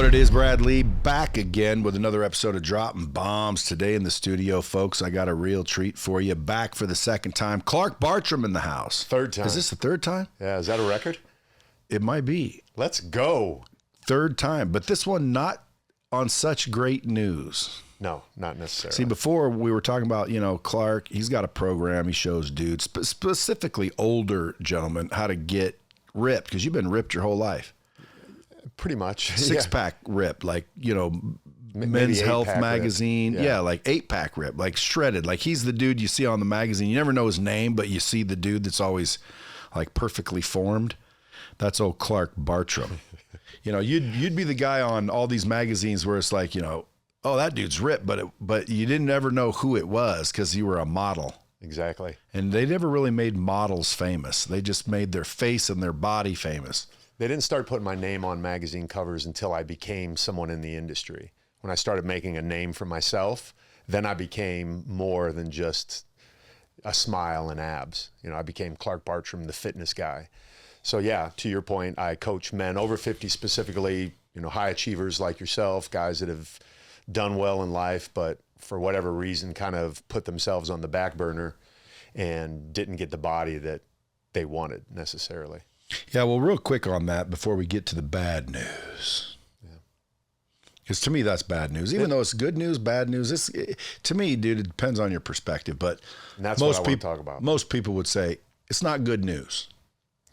It is Brad Lee back again with another episode of Dropping Bombs. Today in the studio, folks, I got a real treat for you. Back for the second time. Clark Bartram in the house. Third time. Is this the third time? Yeah, is that a record? It might be. Let's go. Third time, but this one not on such great news. No, not necessarily. See, before we were talking about, Clark, he's got a program. He shows dudes, specifically older gentlemen, how to get ripped, because you've been ripped your whole life. Pretty much. Six-pack rip, like, Maybe Men's Health magazine. Rip. Yeah, like 8-pack rip, like shredded. Like he's the dude you see on the magazine. You never know his name, but you see the dude that's always like perfectly formed. That's old Clark Bartram. You'd be the guy on all these magazines where it's like, oh, that dude's ripped, but you didn't ever know who it was because you were a model. Exactly. And they never really made models famous. They just made their face and their body famous. They didn't start putting my name on magazine covers until I became someone in the industry. When I started making a name for myself, then I became more than just a smile and abs. I became Clark Bartram, the fitness guy. So yeah, to your point, I coach men over 50 specifically, high achievers like yourself, guys that have done well in life, but for whatever reason kind of put themselves on the back burner and didn't get the body that they wanted necessarily. Yeah, well, real quick on that before we get to the bad news. Because to me, that's bad news. Even though it's good news, bad news, to me, dude, it depends on your perspective. But and that's what I want to talk about. Most people would say, it's not good news.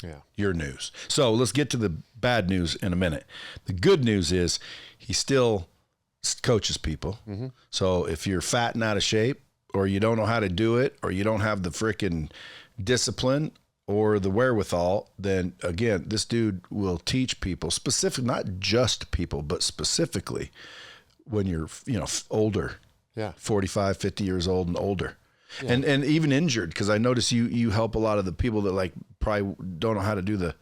Yeah. Your news. So let's get to the bad news in a minute. The good news is he still coaches people. Mm-hmm. So if you're fat and out of shape, or you don't know how to do it, or you don't have the freaking discipline or the wherewithal, then again, this dude will teach people, not just people, but specifically when you're, older, 45, 50 years old and older, and even injured. Cause I notice you help a lot of the people that like probably don't know how to do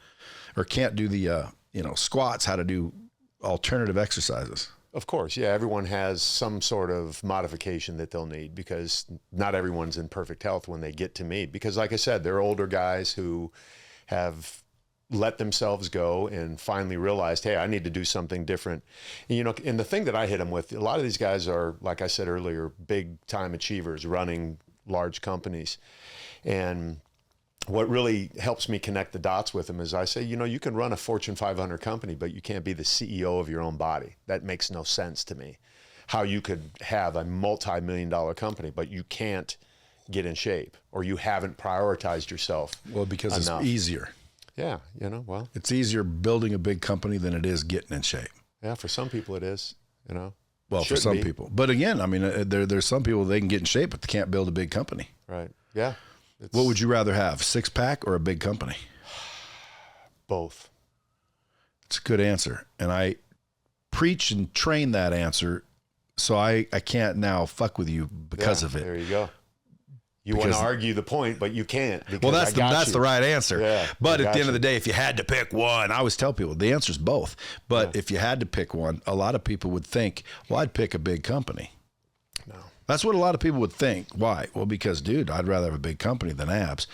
or can't do the, squats, how to do alternative exercises. Of course, yeah. Everyone has some sort of modification that they'll need because not everyone's in perfect health when they get to me. Because like I said, they're older guys who have let themselves go and finally realized, hey, I need to do something different. And the thing that I hit them with, a lot of these guys are, like I said earlier, big time achievers running large companies. And what really helps me connect the dots with them is I say, you can run a Fortune 500 company, but you can't be the CEO of your own body. That makes no sense to me. How you could have a multi-million-dollar company, but you can't get in shape, or you haven't prioritized yourself. Well, because enough. It's easier. Yeah, it's easier building a big company than it is getting in shape. Yeah, for some people it is, Well, for some people. But again, I mean, there's some people, they can get in shape, but they can't build a big company. Right, yeah. What would you rather have, 6-pack or a big company? Both. It's a good answer. And I preach and train that answer, so I can't now fuck with you because of it. There you go. You want to argue the point, but you can't. Well, that's the right answer. Yeah, but at the end of the day, if you had to pick one, I always tell people the answer's both. But if you had to pick one, a lot of people would think, well, I'd pick a big company. No. That's what a lot of people would think. Why? Well, because, dude, I'd rather have a big company than abs.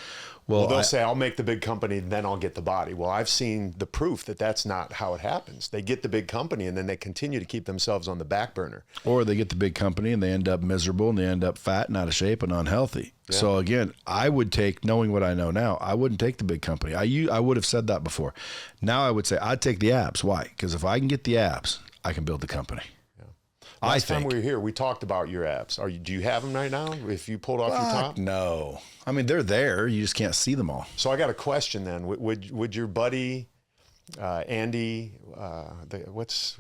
Well, they'll say, I'll make the big company, then I'll get the body. Well, I've seen the proof that that's not how it happens. They get the big company, and then they continue to keep themselves on the back burner. Or they get the big company, and they end up miserable, and they end up fat and out of shape and unhealthy. Yeah. So, again, I would take, knowing what I know now, I wouldn't take the big company. I would have said that before. Now I would say I'd take the abs. Why? Because if I can get the abs, I can build the company. Last time we were here, we talked about your abs. Do you have them right now? If you pulled off your top? No. I mean, they're there. You just can't see them all. So I got a question then. Would your buddy Andy,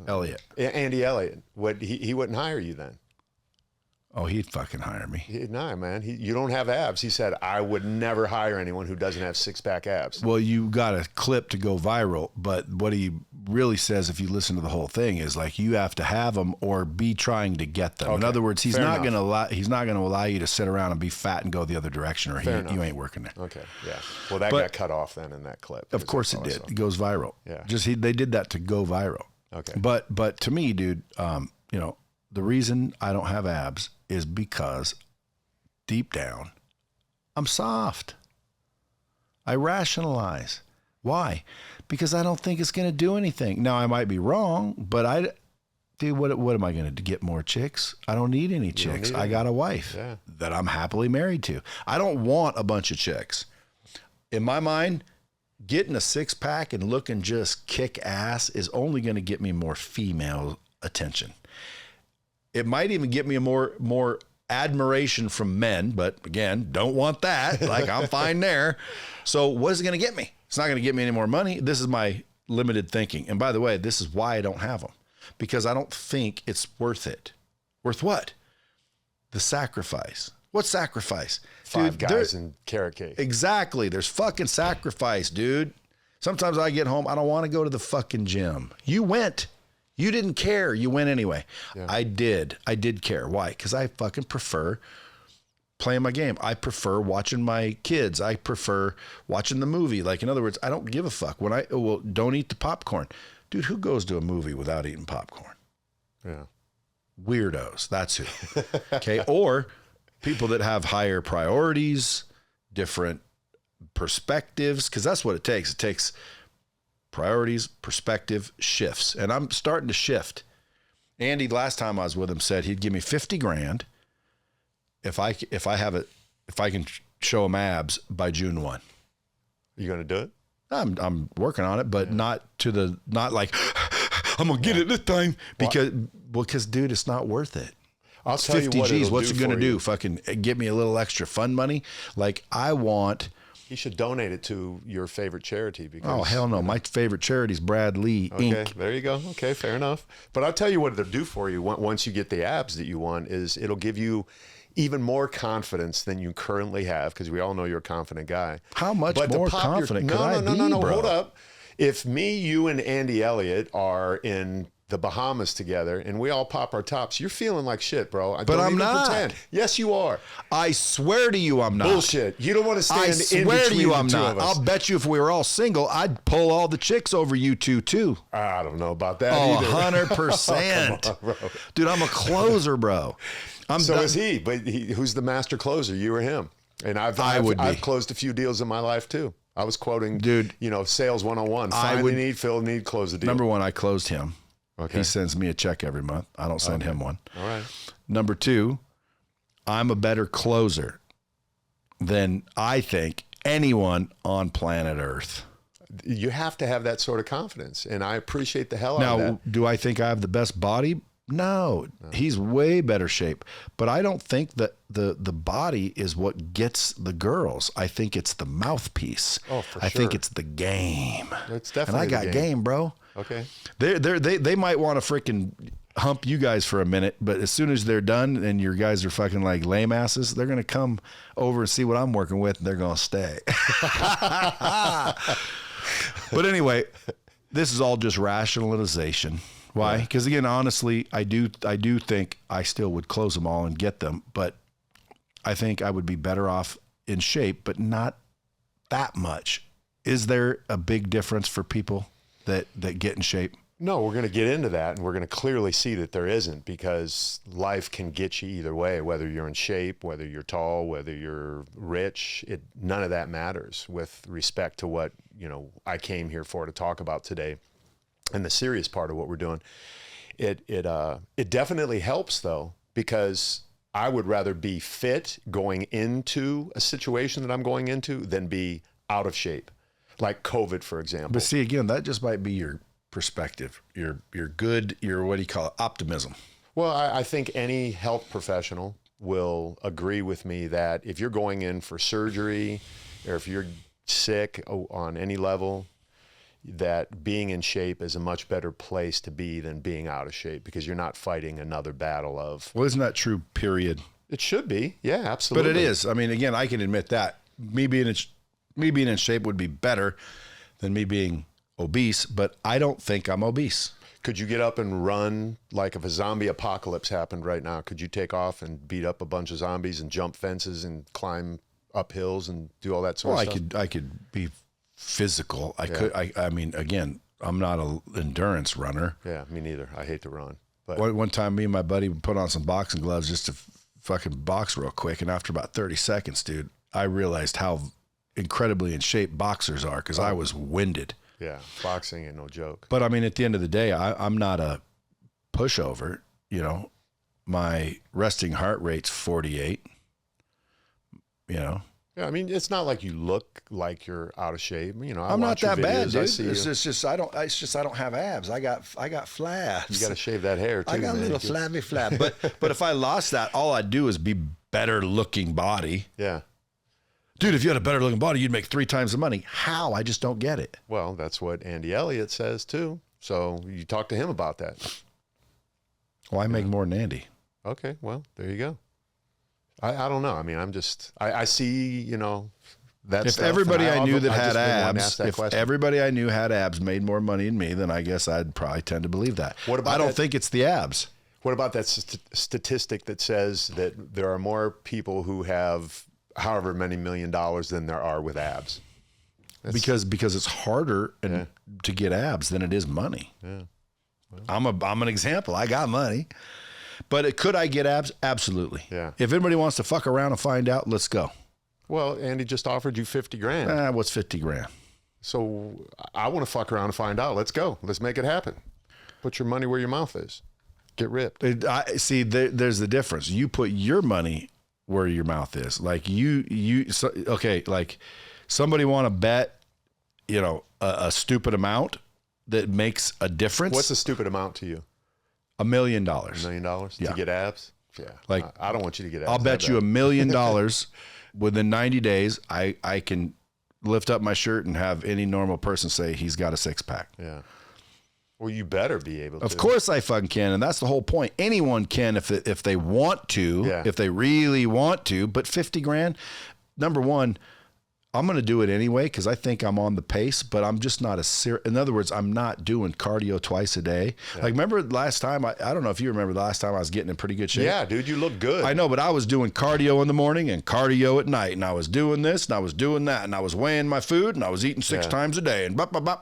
Elliott? Andy Elliott. He wouldn't hire you then? Oh, he'd fucking hire me. No, man. You don't have abs. He said, I would never hire anyone who doesn't have 6-pack abs. Well, you got a clip to go viral, but what he really says, if you listen to the whole thing, is like you have to have them or be trying to get them. Okay. In other words, he's not going to allow you to sit around and be fat and go the other direction, or you ain't working there. Okay, yeah. Well, that got cut off then in that clip. Of course it did. It goes viral. Yeah. They did that to go viral. Okay. But to me, dude, the reason I don't have abs is because deep down, I'm soft. I rationalize. Why? Because I don't think it's going to do anything. Now, I might be wrong, but Dude, what am I going to get more chicks? I don't need any chicks. I got a wife that I'm happily married to. I don't want a bunch of chicks. In my mind, getting a six-pack and looking just kick ass is only going to get me more female attention. It might even get me a more admiration from men, but again, don't want that. Like, I'm fine there. So what is it going to get me? It's not going to get me any more money. This is my limited thinking. And by the way, this is why I don't have them, because I don't think it's worth it. Worth what? The sacrifice. What sacrifice? Five guys and carrot cake. Exactly. There's fucking sacrifice, dude. Sometimes I get home, I don't want to go to the fucking gym. You went. You didn't care. You went anyway. Yeah. I did care. Why? Because I fucking prefer playing my game. I prefer watching my kids. I prefer watching the movie. Like, in other words, I don't give a fuck. Don't eat the popcorn. Dude, who goes to a movie without eating popcorn? Yeah. Weirdos. That's who. Okay. Or people that have higher priorities, different perspectives, because that's what it takes. It takes priorities, perspective, shifts. And I'm starting to shift. Andy, last time I was with him, said he'd give me 50 grand if I can show him abs by June 1. You going to do it? I'm working on it, but not like I'm going to get it this time, because dude, it's not worth it. I'll tell 50 you what G's, what's it going to do? Fucking get me a little extra fun money? Like, I want... You should donate it to your favorite charity. Because, oh, hell no. My favorite charity is Brad Lee, okay, Inc. There you go. Okay, fair enough. But I'll tell you what it'll do for you once you get the abs that you want is it'll give you even more confidence than you currently have, because we all know you're a confident guy. How much more confident could I be, No, bro? hold up. If me, you, and Andy Elliott are in the Bahamas together and we all pop our tops, you're feeling like shit, bro. But I'm not. Pretend. Yes, you are. I swear to you, I'm not. Bullshit. You don't want to stand I in swear between to you, the I'm two not. of us. I'll bet you if we were all single, I'd pull all the chicks over you two, too. I don't know about that Oh, either. 100%. Come on, bro. Dude, I'm a closer, bro. So is he, but who's the master closer, you or him? And I've closed a few deals in my life, too. I was quoting, dude, sales 101. Find the need, fill the need, close the deal. Number one, I closed him. Okay. He sends me a check every month. I don't send him one. All right. Number two, I'm a better closer than I think anyone on planet Earth. You have to have that sort of confidence, and I appreciate the hell out of that. Now, do I think I have the best body? No. He's way better shape. But I don't think that the body is what gets the girls. I think it's the mouthpiece. Oh, for sure. I think it's the game. It's definitely and I got game, bro. Okay. They might want to freaking hump you guys for a minute, but as soon as they're done and your guys are fucking like lame asses, they're going to come over and see what I'm working with, and they're going to stay. But anyway, this is all just rationalization. Why? Because again, honestly, I do think I still would close them all and get them, but I think I would be better off in shape, but not that much. Is there a big difference for people that get in shape? No, we're going to get into that, and we're going to clearly see that there isn't, because life can get you either way, whether you're in shape, whether you're tall, whether you're rich. None of that matters with respect to what, I came here for to talk about today. And the serious part of what we're doing, it definitely helps though, because I would rather be fit going into a situation that I'm going into than be out of shape, like COVID, for example. But see, again, that just might be your perspective, your good, your, what do you call it, optimism. Well, I think any health professional will agree with me that if you're going in for surgery or if you're sick on any level, that being in shape is a much better place to be than being out of shape, because you're not fighting another battle of... Well, isn't that true, period? It should be. Yeah, absolutely. But it is. I mean, again, I can admit that. Me being in shape would be better than me being obese, but I don't think I'm obese. Could you get up and run, like if a zombie apocalypse happened right now, could you take off and beat up a bunch of zombies and jump fences and climb up hills and do all that sort of stuff? I could be physical. I mean, again, I'm not an endurance runner. Yeah, me neither. I hate to run. But one time, me and my buddy would put on some boxing gloves just to fucking box real quick, and after about 30 seconds, dude, I realized how incredibly in shape boxers are, because I was winded. Yeah, boxing ain't no joke. But I mean, at the end of the day, I'm not a pushover, you know, my resting heart rate's 48, you know. Yeah, I mean, it's not like you look like you're out of shape. You know, I'm not watch your that bad, videos, dude. I see It's you. just I don't have abs. I got flabs. You got to shave that hair too. I got a man. little flabby flab. But if I lost that, all I'd do is be better looking body. Yeah. Dude, if you had a better looking body, you'd make 3 times the money. How? I just don't get it. Well, that's what Andy Elliott says too. So you talk to him about that. Well, I make more than Andy. Okay. Well, there you go. I don't know. I mean, I see, you know, that If stuff, everybody and I knew that I had just didn't want to ask abs, that if question. everybody I knew had abs made more money than me, then I guess I'd probably tend to believe that. What about I don't that- think it's the abs. What about that statistic that says that there are more people who have however many $1 million than there are with abs? Because it's harder to get abs than it is money. Yeah. I'm an example. I got money. But could I get abs? Absolutely. Yeah. If anybody wants to fuck around and find out, let's go. Well, Andy just offered you 50 grand. What's 50 grand? So I want to fuck around and find out. Let's go. Let's make it happen. Put your money where your mouth is. Get ripped. See, there's the difference. You put your money where your mouth is. Like like somebody want to bet, you know, a stupid amount that makes a difference. What's a stupid amount to you? $1 million? $1 million Yeah. to get abs? Yeah. Like, I don't want you to get abs. I'll bet you $1 million within 90 days, I can lift up my shirt and have any normal person say he's got a 6-pack. Yeah. Well, you better be able to. Of course I fucking can, and that's the whole point. Anyone can if they want to, Yeah. if they really want to. But 50 grand, number one, I'm going to do it anyway because I think I'm on the pace, but I'm just not in other words, I'm not doing cardio twice a day. Yeah. Like, remember last time, I don't know if you remember the last time I was getting in pretty good shape. Yeah, dude, you look good. I know, but I was doing cardio in the morning and cardio at night, and I was doing this and I was doing that, and I was weighing my food and I was eating 6 times a day, and blah, blah, blah.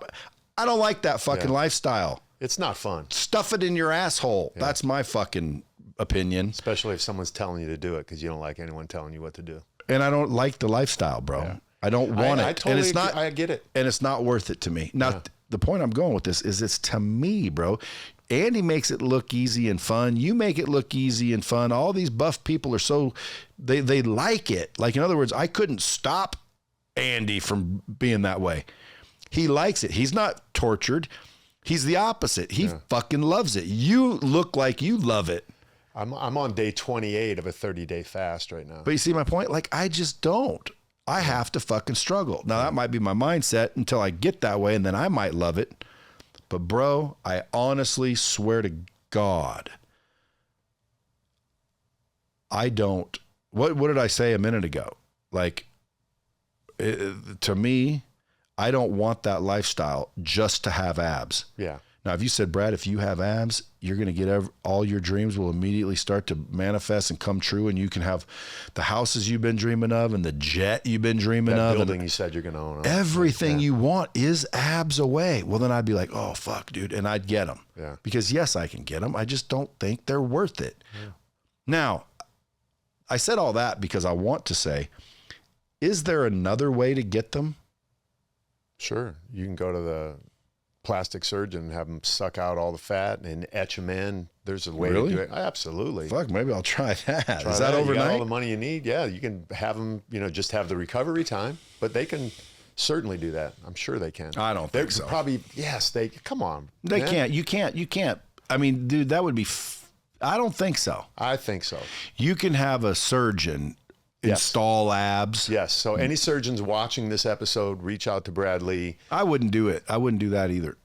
I don't like that fucking lifestyle. It's not fun. Stuff it in your asshole. Yeah. That's my fucking opinion. Especially if someone's telling you to do it because you don't like anyone telling you what to do. And I don't like the lifestyle, bro. Yeah. I don't want it. I totally and it's not, I get it. And it's not worth it to me. Now, the point I'm going with this is it's to me, bro. Andy makes it look easy and fun. You make it look easy and fun. All these buff people are so, they like it. Like, in other words, I couldn't stop Andy from being that way. He likes it. He's not tortured. He's the opposite. He fucking loves it. You look like you love it. I'm on day 28 of a 30-day fast right now. But you see my point? Like, I just don't. I have to fucking struggle. Now, that might be my mindset until I get that way, and then I might love it. But, bro, I honestly swear to God, I don't. What did I say a minute ago? Like, to me, I don't want that lifestyle just to have abs. Yeah. Now, if you said, Brad, if you have abs, you're going to get all your dreams will immediately start to manifest and come true, and you can have the houses you've been dreaming of and the jet you've been dreaming that of. Building you said you're going to own. Everything you want is abs away. Well, then I'd be like, oh, fuck, dude. And I'd get them. Yeah. Because, yes, I can get them. I just don't think they're worth it. Yeah. Now, I said all that because I want to say, is there another way to get them? Sure. You can go to the plastic surgeon and have them suck out all the fat and etch them in. There's a way to do it. Absolutely. Fuck, maybe I'll try that. Is that overnight? You got all the money you need. Yeah, you can have them, just have the recovery time, but they can certainly do that. I'm sure they can. I don't think so. Probably, yes, come on. They can't. You can't. I mean, dude, that would be, I don't think so. I think so. You can have a surgeon install abs. Yes. So any surgeons watching this episode, reach out to Brad Lee. I wouldn't do it. I wouldn't do that either.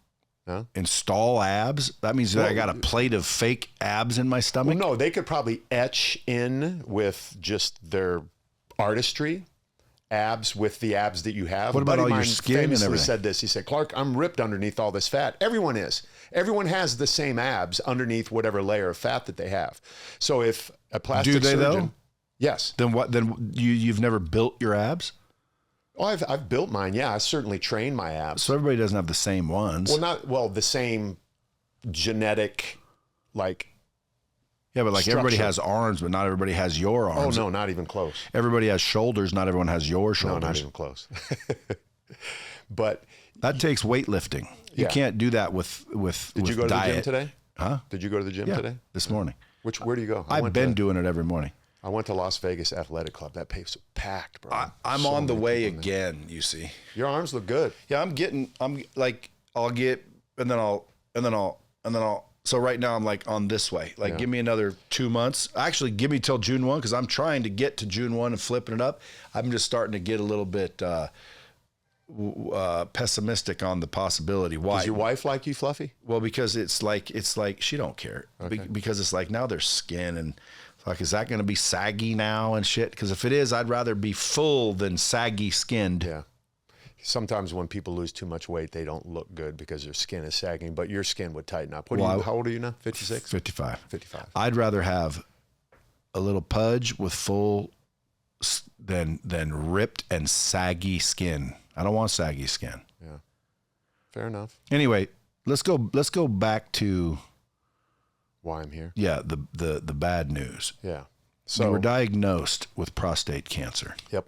No? Install abs? That means that I got a plate of fake abs in my stomach? Well, no, they could probably etch in with just their artistry, abs with the abs that you have. What about all your skin and everything? Said this. He said, Clark, I'm ripped underneath all this fat. Everyone is. Everyone has the same abs underneath whatever layer of fat that they have. So if a plastic surgeon... Do they, though? Yes. Then what? Then you've never built your abs? Oh, I've built mine. Yeah, I certainly trained my abs. So everybody doesn't have the same ones. The same genetic, like. Yeah, but like structure. Everybody has arms, but not everybody has your arms. Oh no, not even close. Everybody has shoulders, not everyone has your shoulders. No, not even close. But that takes weightlifting. You can't do that with Did you go to diet. the gym today? Huh? Did you go to the gym today? This morning. Where do you go? I've been doing it every morning. I went to Las Vegas Athletic Club. That place was packed, bro. I'm on the way again, you see. Your arms look good. Yeah, I'll get, and then I'll, so right now I'm like on this way. Like, give me another 2 months. Actually, give me till June 1, because I'm trying to get to June 1 and flipping it up. I'm just starting to get a little bit pessimistic on the possibility. Why? Does your wife like you, Fluffy? Well, because it's like she don't care. Because it's like now there's skin and like, is that going to be saggy now and shit? Because if it is, I'd rather be full than saggy skinned. Yeah. Sometimes when people lose too much weight, they don't look good because their skin is sagging, but your skin would tighten up. How old are you now? 56? 55. 55. I'd rather have a little pudge with full than ripped and saggy skin. I don't want saggy skin. Yeah. Fair enough. Anyway, let's go back to why I'm here. Yeah, the bad news. Yeah. So you were diagnosed with prostate cancer. Yep.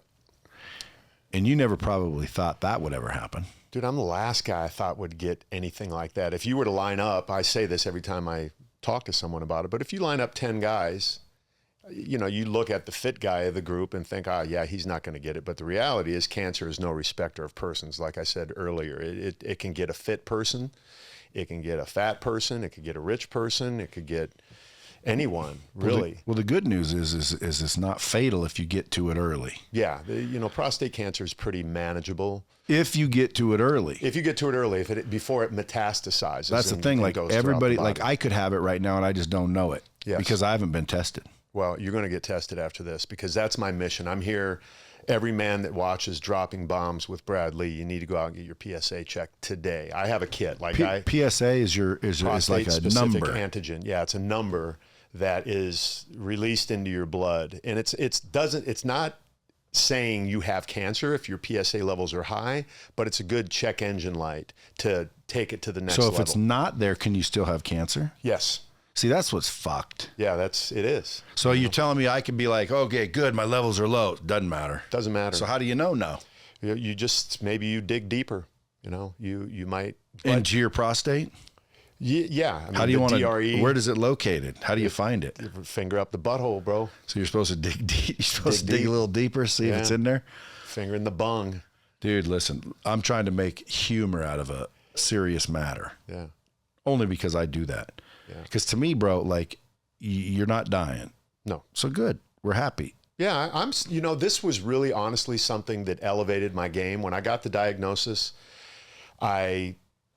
And you never probably thought that would ever happen. Dude, I'm the last guy I thought would get anything like that. If you were to line up, I say this every time I talk to someone about it, but if you line up 10 guys, you look at the fit guy of the group and think, yeah, he's not going to get it. But the reality is cancer is no respecter of persons. Like I said earlier, it can get a fit person. It can get a fat person. It could get a rich person. It could get anyone, really. Well, the good news is it's not fatal if you get to it early. Yeah. Prostate cancer is pretty manageable. If you get to it early. If you get to it early, before it metastasizes. That's the thing. Like everybody, like I could have it right now and I just don't know it. Yes. Because I haven't been tested. Well, you're going to get tested after this because that's my mission. I'm here. Every man that watches Dropping Bombs with Brad Lee, you need to go out and get your PSA checked today. I have a kit. PSA is like a number. Antigen. Yeah, it's a number that is released into your blood, and it's not saying you have cancer if your PSA levels are high, but it's a good check engine light to take it to the next level. So if it's not there, can you still have cancer? Yes. See, that's what's fucked. Yeah, it is. So you're telling me I could be like, okay, good, my levels are low. Doesn't matter. Doesn't matter. So how do you know now? You just, maybe you dig deeper. You might. Into your prostate? Yeah. I mean, how do you want DRE, to, where is it located? How do you find it? Finger up the butthole, bro. So you're supposed to dig deep. You're supposed to dig a little deeper, see if it's in there? Finger in the bung. Dude, listen, I'm trying to make humor out of a serious matter. Yeah. Only because I do that. Yeah. Because to me, bro, like, you're not dying. No. So good. We're happy. Yeah, I'm. This was really honestly something that elevated my game. When I got the diagnosis, I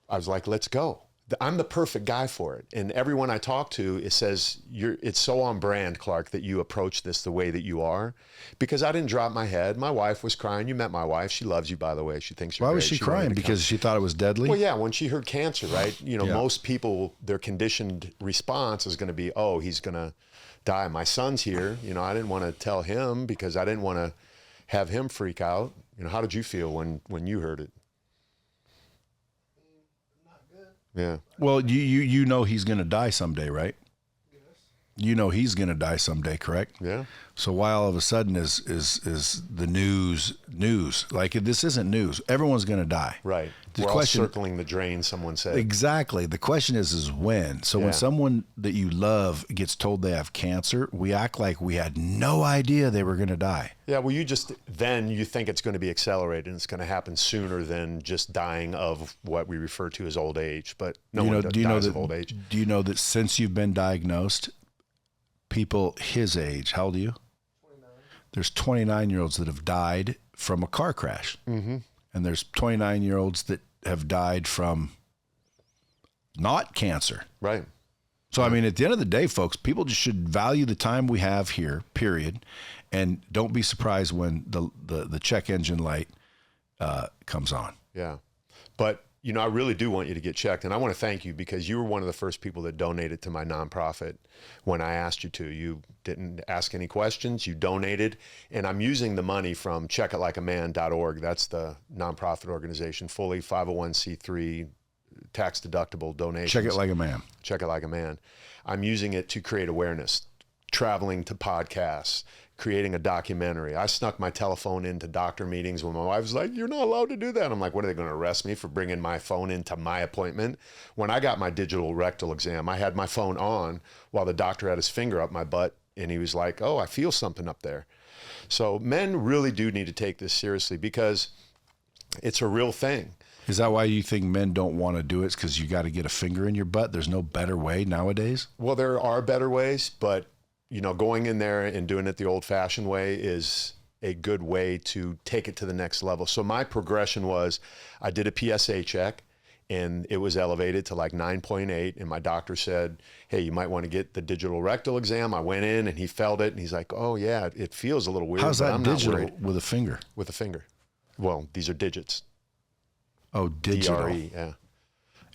was like, let's go. I'm the perfect guy for it. And everyone I talk to, it says, it's so on brand, Clark, that you approach this the way that you are. Because I didn't drop my head. My wife was crying. You met my wife. She loves you, by the way. She thinks you're Why great. was she crying? Because she thought it was deadly? Well, yeah, when she heard cancer, right? Most people, their conditioned response is going to be, oh, he's going to die. My son's here. I didn't want to tell him because I didn't want to have him freak out. How did you feel when you heard it? Yeah. Well, you know he's going to die someday, right? Yes. You know he's going to die someday, correct? Yeah. So why all of a sudden is the news? Like, this isn't news. Everyone's going to die. Right. We're all circling the drain, someone said. Exactly. The question is when. So when someone that you love gets told they have cancer, we act like we had no idea they were going to die. Yeah, well, you think it's going to be accelerated and it's going to happen sooner than just dying of what we refer to as old age. But no one dies of old age. Do you know that since you've been diagnosed, people his age, how old are you? 29. There's 29-year-olds that have died from a car crash. Mm-hmm. And there's 29-year-olds that have died from not cancer. Right. So, I mean, at the end of the day, folks, people just should value the time we have here, period. And don't be surprised when the check engine light comes on. Yeah. But, I really do want you to get checked. And I want to thank you because you were one of the first people that donated to my nonprofit when I asked you to. You didn't ask any questions. You donated. And I'm using the money from checkitLikeAman.org. That's the nonprofit organization, fully 501c3, tax deductible donations. Check it like a man. Check it like a man. I'm using it to create awareness, traveling to podcasts, creating a documentary. I snuck my telephone into doctor meetings when my wife was like, "You're not allowed to do that." I'm like, "What, are they going to arrest me for bringing my phone into my appointment?" When I got my digital rectal exam, I had my phone on while the doctor had his finger up my butt, and he was like, "Oh, I feel something up there." So men really do need to take this seriously because it's a real thing. Is that why you think men don't want to do it? It's because you got to get a finger in your butt? There's no better way nowadays? Well, there are better ways, but going in there and doing it the old-fashioned way is a good way to take it to the next level. So my progression was, I did a PSA check, and it was elevated to like 9.8, and my doctor said, "Hey, you might want to get the digital rectal exam." I went in, and he felt it, and he's like, "Oh yeah, it feels a little weird." How's but that I'm not digital worried." with a finger? With a finger. Well, these are digits. Oh, digital. DRE, yeah.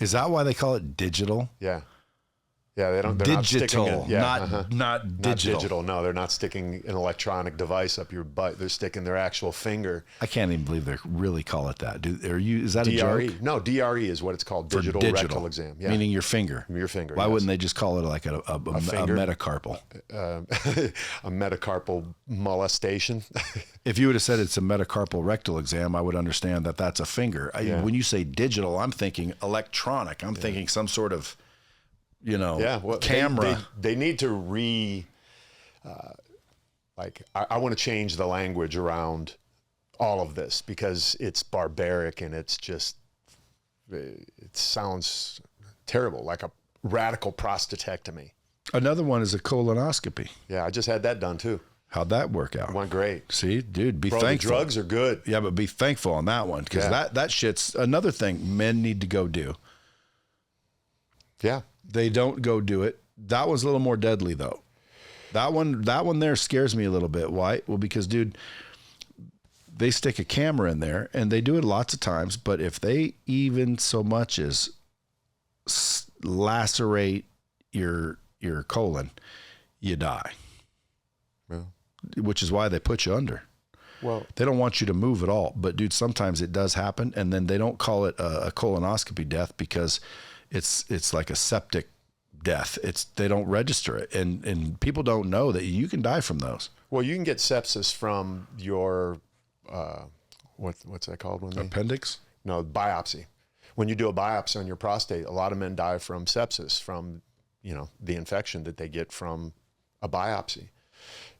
Is that why they call it digital? Yeah. Yeah, they're Digital, not sticking not Not digital. digital. No, they're not sticking an electronic device up your butt. They're sticking their actual finger. I can't even believe they really call it that. Is that DRE. a joke? No, DRE is what it's called. For Digital rectal exam. Yeah. Meaning your finger. Your finger. Why yes. wouldn't they just call it like a finger? metacarpal? A metacarpal molestation. If you would have said it's a metacarpal rectal exam, I would understand that that's a finger. Yeah. When you say digital, I'm thinking electronic. I'm thinking some sort of, Well, camera. They need to I want to change the language around all of this because it's barbaric and it sounds terrible, like a radical prostatectomy. Another one is a colonoscopy. Yeah, I just had that done too. How'd that work out? It went great. See, dude, be Bro, thankful. the drugs are good. Yeah, but be thankful on that one because Yeah. that shit's another thing men need to go do. Yeah. They don't go do it. That one's a little more deadly though. That one there scares me a little bit. Why? Well, because dude, they stick a camera in there and they do it lots of times, but if they even so much as lacerate your colon, you die. Yeah. Which is why they put you under. Well, They don't want you to move at all. But dude, sometimes it does happen, and then they don't call it a colonoscopy death because it's like a septic death. They don't register it, and people don't know that you can die from those. well, you can get sepsis from your what's that called when Appendix. No, biopsy. When you do a biopsy on your prostate, a lot of men die from sepsis, from the infection that they get from a biopsy.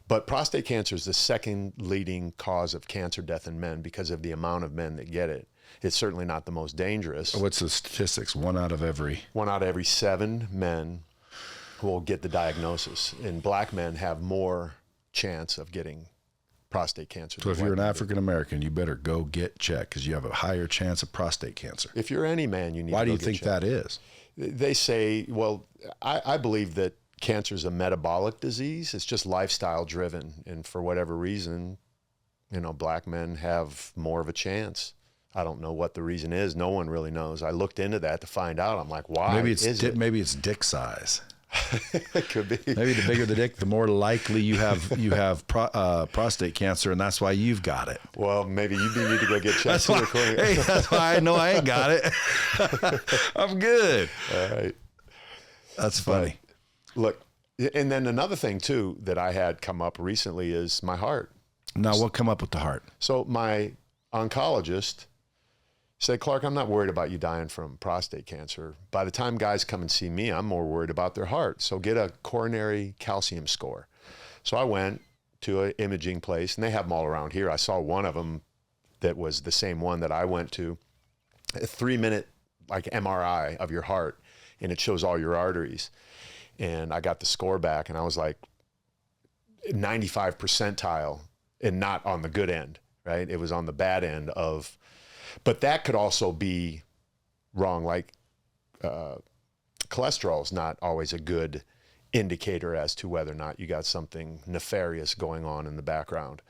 But prostate cancer is the second leading cause of cancer death in men because of the amount of men that get it. It's certainly not the most dangerous. What's the statistics? 1 out of every. 1 out of every 7 men will get the diagnosis, and black men have more chance of getting prostate cancer. So if you're an African American, you better go get checked because you have a higher chance of prostate cancer. If you're any man, you need. Why to do go you think get checked. that is? They say, well, I believe that cancer is a metabolic disease. It's just lifestyle driven, and for whatever reason, black men have more of a chance. I don't know what the reason is. No one really knows. I looked into that to find out. I'm like, why? Maybe Maybe it's dick size. it could be. Maybe the bigger the dick, the more likely you have prostate cancer, and that's why you've got it. Well, maybe you do need to go get checked. That's why I know I ain't got it. I'm good. All right. That's funny. Look, and then another thing too that I had come up recently is my heart. Now, what come up with the heart? So my oncologist said, "Clark, I'm not worried about you dying from prostate cancer. By the time guys come and see me, I'm more worried about their heart. So get a coronary calcium score." So I went to an imaging place, and they have them all around here. I saw one of them that was the same one that I went to, a 3-minute like MRI of your heart, and it shows all your arteries. And I got the score back, and I was like 95 percentile, and not on the good end, right? It was on the bad end of, but that could also be wrong. Like cholesterol is not always a good indicator as to whether or not you got something nefarious going on in the background.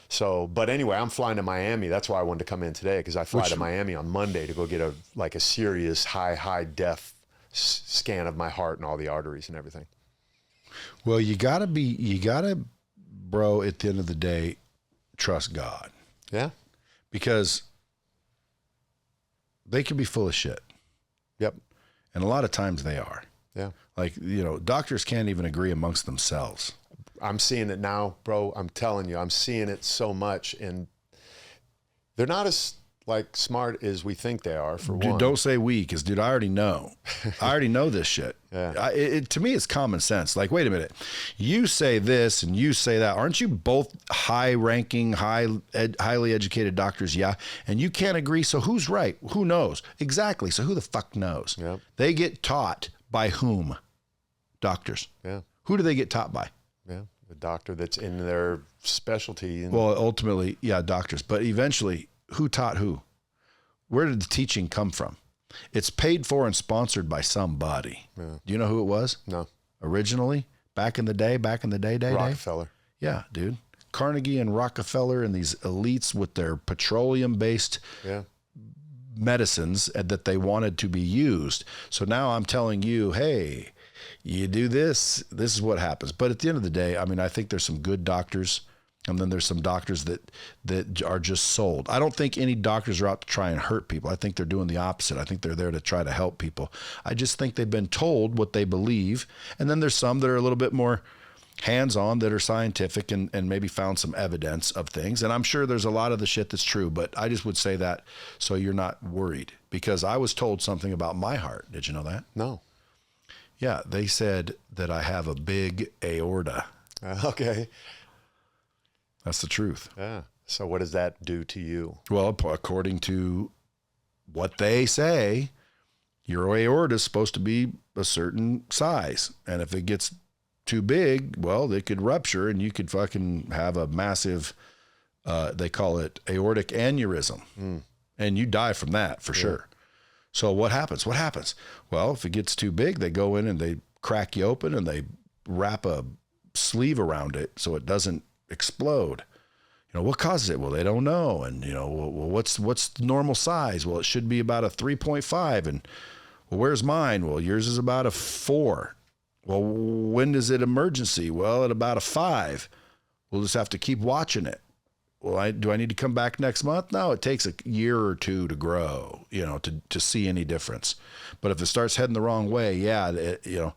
So, but anyway, I'm flying to Miami. That's why I wanted to come in today, because I fly to Miami on Monday to go get a serious high def scan of my heart and all the arteries and everything. Well, you gotta, bro, at the end of the day, trust God. Yeah. Because they can be full of shit. Yep. And a lot of times they are. Yeah. Like, doctors can't even agree amongst themselves. I'm seeing it now, bro. I'm telling you, I'm seeing it so much, and they're not as like smart as we think they are. For Dude, one, don't say we, because dude, I already know. I already know this shit. Yeah. To me, it's common sense. Like, wait a minute, you say this and you say that. Aren't you both high-ranking, highly educated doctors? Yeah, and you can't agree. So who's right? Who knows? Exactly. So who the fuck knows? Yep. They get taught by whom? Doctors. Yeah. Who do they get taught by? Yeah, the doctor that's in their specialty. And Well, ultimately, yeah, doctors. But eventually, who taught who? Where did the teaching come from? It's paid for and sponsored by somebody. Yeah. Do you know who it was? No. Originally, back in the day, day. Rockefeller. Yeah, dude. Carnegie and Rockefeller and these elites with their petroleum-based Yeah. medicines that they wanted to be used. So now I'm telling you, hey, you do this, this is what happens. But at the end of the day, I mean, I think there's some good doctors, and then there's some doctors that are just sold. I don't think any doctors are out to try and hurt people. I think they're doing the opposite. I think they're there to try to help people. I just think they've been told what they believe. And then there's some that are a little bit more hands-on, that are scientific and maybe found some evidence of things. And I'm sure there's a lot of the shit that's true, but I just would say that so you're not worried, because I was told something about my heart. Did you know that? No. Yeah, they said that I have a big aorta. Okay. That's the truth. Yeah. So what does that do to you? Well, according to what they say, your aorta is supposed to be a certain size. And if it gets too big, well, it could rupture and you could fucking have a massive, they call it aortic aneurysm. And you die from that for sure. So what happens? What happens? Well, if it gets too big, they go in and they crack you open and they wrap a sleeve around it so it doesn't explode. You know, what causes it? Well, they don't know. And, you know, well, what's the normal size? Well, it should be about a 3.5. And, well, where's mine? Well, yours is about a 4. Well, when is it emergency? Well, at about a 5. We'll just have to keep watching it. Well, do I need to come back next month? No, it takes a year or two to grow, you know, to see any difference. But if it starts heading the wrong way, yeah, you know,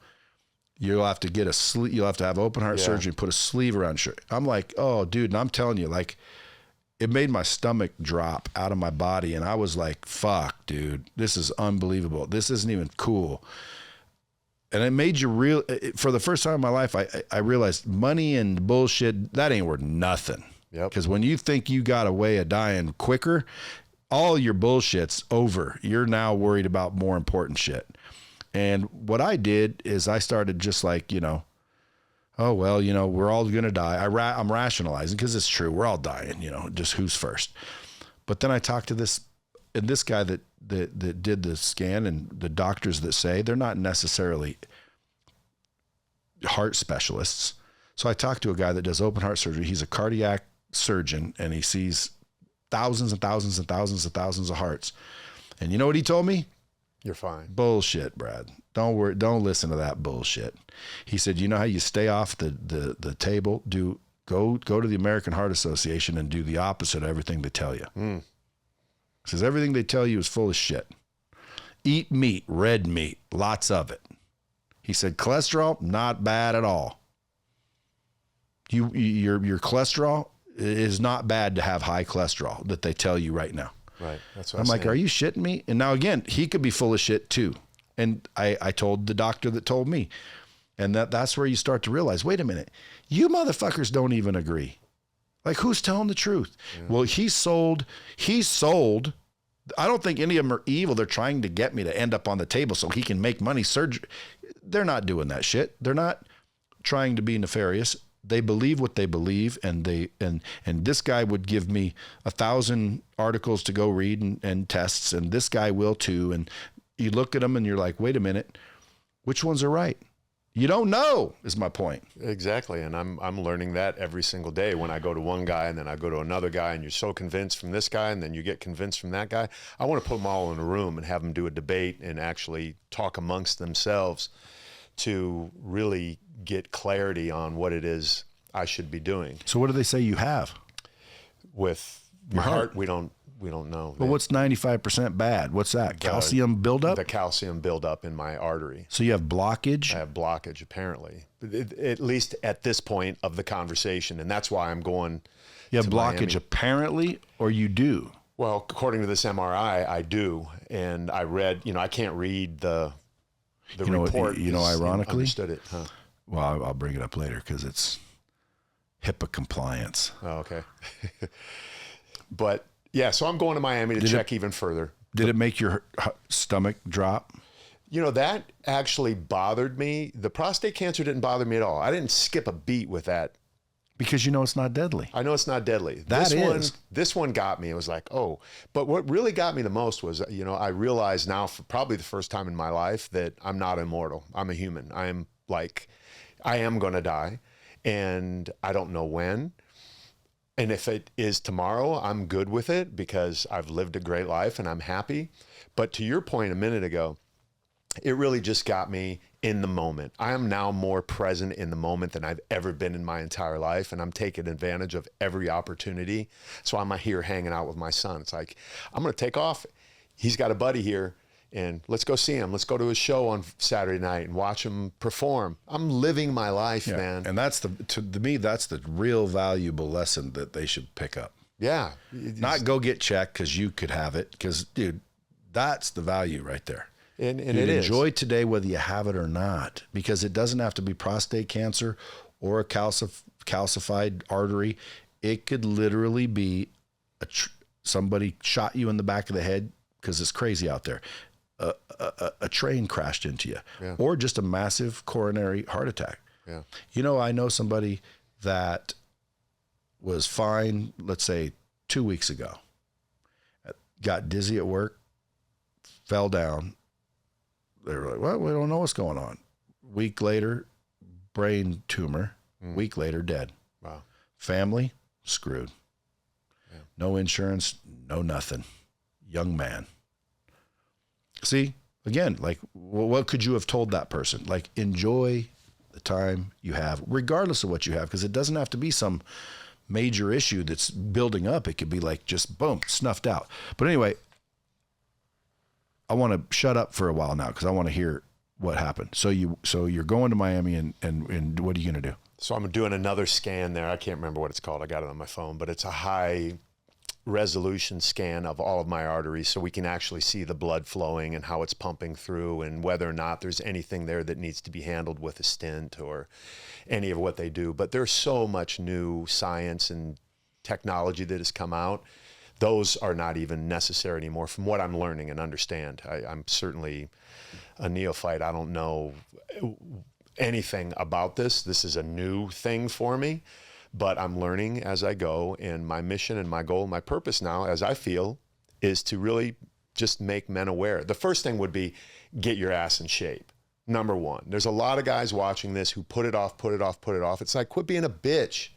you'll have to get you'll have to have open heart surgery and put a sleeve around your. I'm like, oh, dude, and I'm telling you, like, it made my stomach drop out of my body, and I was like, fuck, dude, this is unbelievable. This isn't even cool. And it made you for the first time in my life, I realized money and bullshit, that ain't worth nothing. Yep. Because when you think you got a way of dying quicker, all your bullshit's over. You're now worried about more important shit. And what I did is I started just like, you know, oh, well, you know, we're all going to die. I'm rationalizing because it's true. We're all dying, you know, just who's first. But then I talked to this guy that did the scan, and the doctors that say they're not necessarily heart specialists. So I talked to a guy that does open heart surgery. He's a cardiac surgeon, and he sees thousands and thousands and thousands and thousands of hearts. And you know what he told me? You're fine. Bullshit, Brad. Don't worry. Don't listen to that bullshit. He said, you know how you stay off the table? Go to the American Heart Association and do the opposite of everything they tell you. He says, everything they tell you is full of shit. Eat meat, red meat, lots of it. He said, cholesterol, not bad at all. Your cholesterol, it is not bad to have high cholesterol that they tell you right now. Right. That's what I'm like, are you shitting me? And now again, he could be full of shit too. And I told the doctor that told me. And that's where you start to realize, wait a minute, you motherfuckers don't even agree. Like, who's telling the truth? Yeah. Well, he sold. I don't think any of them are evil. They're trying to get me to end up on the table so he can make money. Surgery. They're not doing that shit. They're not trying to be nefarious. They believe what they believe, and this guy would give me 1,000 articles to go read and tests, and this guy will too. And you look at them and you're like, wait a minute, which ones are right? You don't know, is my point. Exactly, and I'm learning that every single day when I go to one guy and then I go to another guy, and you're so convinced from this guy and then you get convinced from that guy. I want to put them all in a room and have them do a debate and actually talk amongst themselves to really get clarity on what it is I should be doing. So what do they say you have? With my heart, we don't we don't know. But what's 95% bad? What's that? Calcium buildup? The calcium buildup in my artery. So you have blockage? I have blockage, apparently, at least at this point of the conversation. And that's why I'm going. You have to blockage Miami. apparently, or you do? Well, according to this MRI, I do. And I read, I can't read the report. Ironically, Understood it, huh? Well, I'll bring it up later because it's HIPAA compliance. Oh, okay. But yeah, so I'm going to Miami to check even further. Did it make your stomach drop? That actually bothered me. The prostate cancer didn't bother me at all. I didn't skip a beat with that. Because it's not deadly. I know it's not deadly. This one got me. It was like, oh. But what really got me the most was, I realized now for probably the first time in my life that I'm not immortal. I'm a human. I am going to die. And I don't know when. And if it is tomorrow, I'm good with it because I've lived a great life and I'm happy. But to your point a minute ago, it really just got me in the moment. I am now more present in the moment than I've ever been in my entire life. And I'm taking advantage of every opportunity. So I'm here hanging out with my son. It's like, I'm going to take off. He's got a buddy here and let's go see him. Let's go to his show on Saturday night and watch him perform. I'm living my life, man. And that's to me, that's the real valuable lesson that they should pick up. Yeah. Not go get checked because you could have it. Because, dude, that's the value right there. And Dude, it is. enjoy today whether you have it or not, because it doesn't have to be prostate cancer or a calcified artery. It could literally be somebody shot you in the back of the head because it's crazy out there. A train crashed into you, or just a massive coronary heart attack. Yeah. I know somebody that was fine, let's say 2 weeks ago, got dizzy at work, fell down. They were like, well, we don't know what's going on. Week later, brain tumor. Week later, dead. Wow. Family, screwed. Yeah. No insurance, no nothing. Young man. See, again, like, what could you have told that person? Like, enjoy the time you have, regardless of what you have, because it doesn't have to be some major issue that's building up. It could be like just boom, snuffed out. But anyway, I want to shut up for a while now because I want to hear what happened. So you're going to Miami and what are you going to do? So I'm doing another scan there. I can't remember what it's called. I got it on my phone, but it's a high resolution scan of all of my arteries so we can actually see the blood flowing and how it's pumping through and whether or not there's anything there that needs to be handled with a stent or any of what they do. But there's so much new science and technology that has come out. Those are not even necessary anymore from what I'm learning and understand. I'm certainly a neophyte. I don't know anything about this. This is a new thing for me, but I'm learning as I go. And my mission and my goal, my purpose now, as I feel, is to really just make men aware. The first thing would be get your ass in shape. Number one. There's a lot of guys watching this who put it off. It's like, quit being a bitch.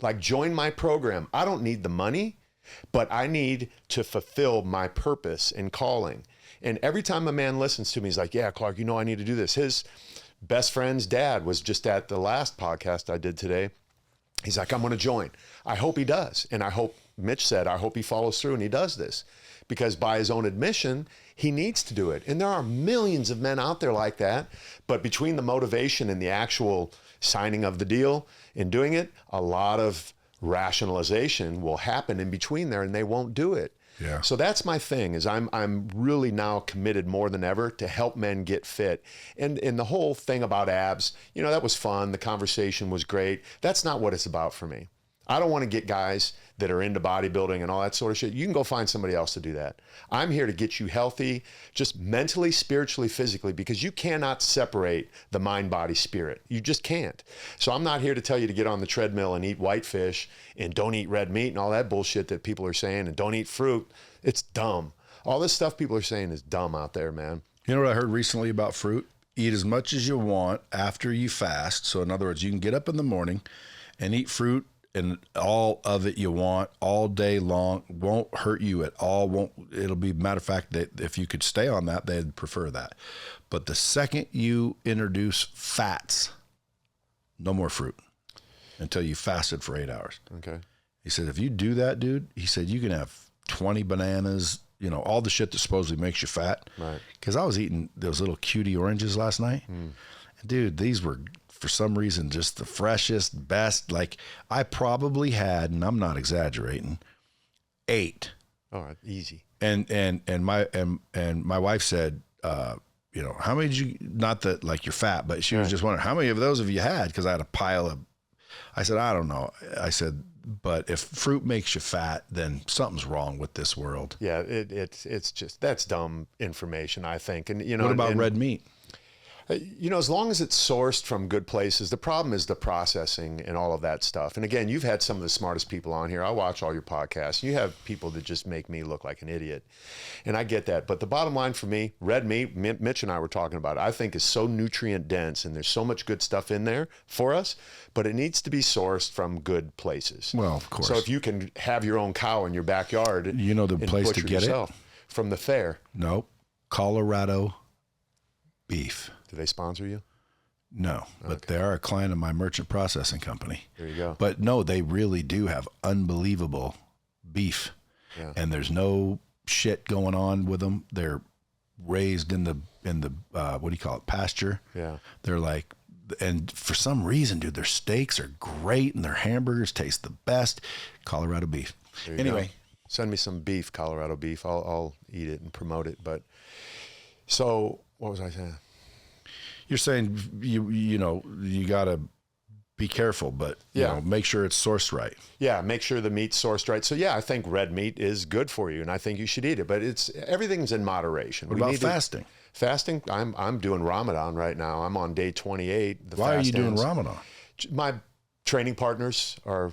Like, join my program. I don't need the money, but I need to fulfill my purpose and calling. And every time a man listens to me, he's like, yeah, Clark, I need to do this. His best friend's dad was just at the last podcast I did today. He's like, I'm going to join. I hope he does. And I hope, Mitch said, I hope he follows through and he does this. Because by his own admission, he needs to do it. And there are millions of men out there like that. But between the motivation and the actual signing of the deal and doing it, a lot of rationalization will happen in between there and they won't do it. Yeah. So that's my thing is I'm really now committed more than ever to help men get fit. And the whole thing about abs, that was fun. The conversation was great. That's not what it's about for me. I don't want to get guys that are into bodybuilding and all that sort of shit. You can go find somebody else to do that. I'm here to get you healthy, just mentally, spiritually, physically, because you cannot separate the mind, body, spirit. You just can't. So I'm not here to tell you to get on the treadmill and eat whitefish and don't eat red meat and all that bullshit that people are saying and don't eat fruit. It's dumb. All this stuff people are saying is dumb out there, man. You know what I heard recently about fruit? Eat as much as you want after you fast. So in other words, you can get up in the morning and eat fruit and all of it you want all day long. Won't hurt you at all. It'll be, matter of fact, that if you could stay on that, they'd prefer that. But the second you introduce fats, no more fruit until you fasted for 8 hours. Okay. He said, if you do that, dude, he said, you can have 20 bananas, you know, all the shit that supposedly makes you fat. Right. Because I was eating those little cutie oranges last night. And dude, these were, for some reason, just the freshest, best. Like, I probably had, and I'm not exaggerating, 8. All right, easy. And my wife said, you know, how many did you, not that like you're fat, but she was just wondering, how many of those have you had? Because I had a pile of, I said, I don't know. I said, but if fruit makes you fat, then something's wrong with this world. Yeah, it's just, that's dumb information, I think. And, you know, What about red meat? You know, as long as it's sourced from good places, the problem is the processing and all of that stuff. And again, you've had some of the smartest people on here. I watch all your podcasts. You have people that just make me look like an idiot. And I get that. But the bottom line for me, red meat, Mitch and I were talking about it, I think is so nutrient dense and there's so much good stuff in there for us, but it needs to be sourced from good places. Well, of course. So if you can have your own cow in your backyard, You know the and place to butcher get yourself from the fair. Nope. Colorado beef. Do they sponsor you? No, but they are a client of my merchant processing company. There you go. But no, they really do have unbelievable beef. Yeah. And there's no shit going on with them. They're raised in the what do you call it, pasture. Yeah. They're like, and for some reason, dude, their steaks are great and their hamburgers taste the best. Colorado beef. There you Anyway, go. Send me some beef, Colorado beef. I'll eat it and promote it. But so what was I saying? you're saying you know you got to be careful, but you know, make sure it's sourced right. Yeah, make sure the meat's sourced right. So yeah, I think red meat is good for you, and I think you should eat it. But everything's in moderation. What about fasting? Fasting? I'm doing Ramadan right now. I'm on day 28. Why are you doing Ramadan? My training partners are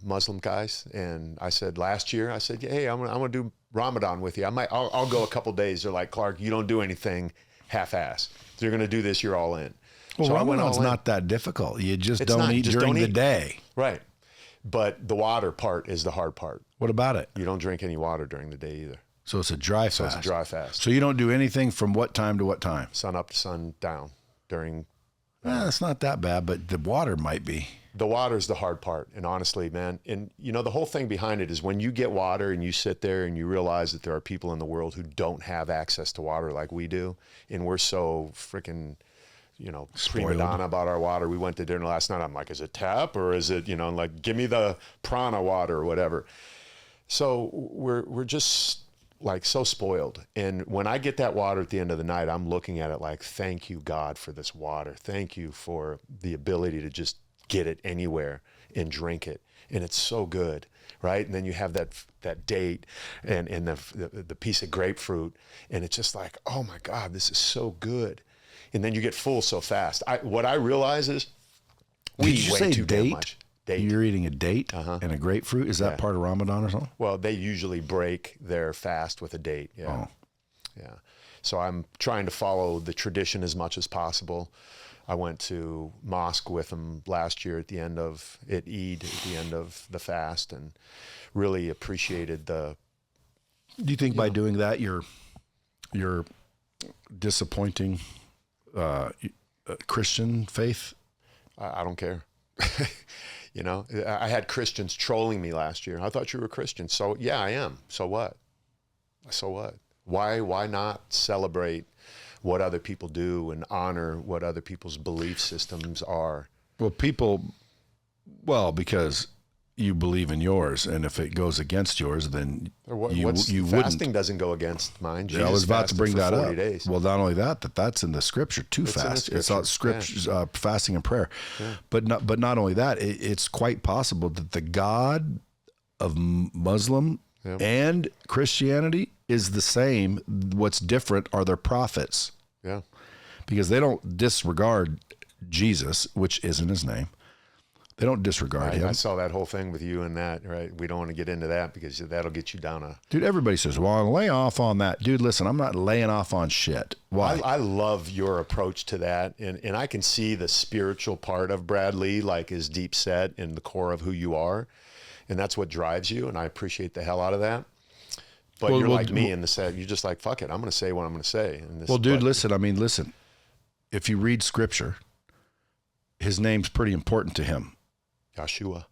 Muslim guys, and I said last year, hey, I'm gonna do Ramadan with you. I'll go a couple days. They're like, Clark, you don't do anything half-ass. If you're gonna do this, you're all in. Well, so Ramadan's not that difficult. You just don't eat during the day. Right. But the water part is the hard part. What about it? You don't drink any water during the day either. So it's a dry fast. So it's a dry fast. So you don't do anything from what time to what time? Sun up to sun down during. It's not that bad, but the water might be. The water's the hard part. And honestly, man, and you know, the whole thing behind it is when you get water and you sit there and you realize that there are people in the world who don't have access to water like we do. And we're so freaking, you know, prima donna about our water. We went to dinner last night. I'm like, is it tap or is it, you know, like, give me the prana water or whatever. So we're just like so spoiled. And when I get that water at the end of the night, I'm looking at it like, thank you, God, for this water. Thank you for the ability to just get it anywhere and drink it. And it's so good, right? And then you have that date and the piece of grapefruit. And it's just like, oh my God, this is so good. And then you get full so fast. What I realize is we eat way too damn much. Date. You're eating a date and a grapefruit? Is that part of Ramadan or something? Well, they usually break their fast with a date. Yeah. Oh. Yeah. So I'm trying to follow the tradition as much as possible. I went to mosque with them last year at the end of Eid, at the end of the fast, and really appreciated the. Do you think by doing that you're disappointing Christian faith? I don't care. You know, I had Christians trolling me last year. I thought you were a Christian. So yeah, I am. So what? So what? Why not celebrate what other people do and honor what other people's belief systems are? Well, because you believe in yours, and if it goes against yours, then you fasting wouldn't. doesn't go against mine. I was about to bring that up. Days. Well, not only that's in the scripture to fast. It's not scripture, fasting and prayer. Yeah. But not only that, it's quite possible that the God of Muslim and Christianity is the same. What's different are their prophets. Yeah. Because they don't disregard Jesus, which isn't his name. They don't disregard him. I saw that whole thing with you and that, right? We don't want to get into that because that'll get you down a... Dude, everybody says, well, I'll lay off on that. Dude, listen, I'm not laying off on shit. Why? I love your approach to that. And I can see the spiritual part of Brad Lea, like is deep set in the core of who you are. And that's what drives you. And I appreciate the hell out of that. But you're like me in the set. You're just like, fuck it. I'm going to say what I'm going to say. Listen. If you read scripture, his name's pretty important to him. Yeshua.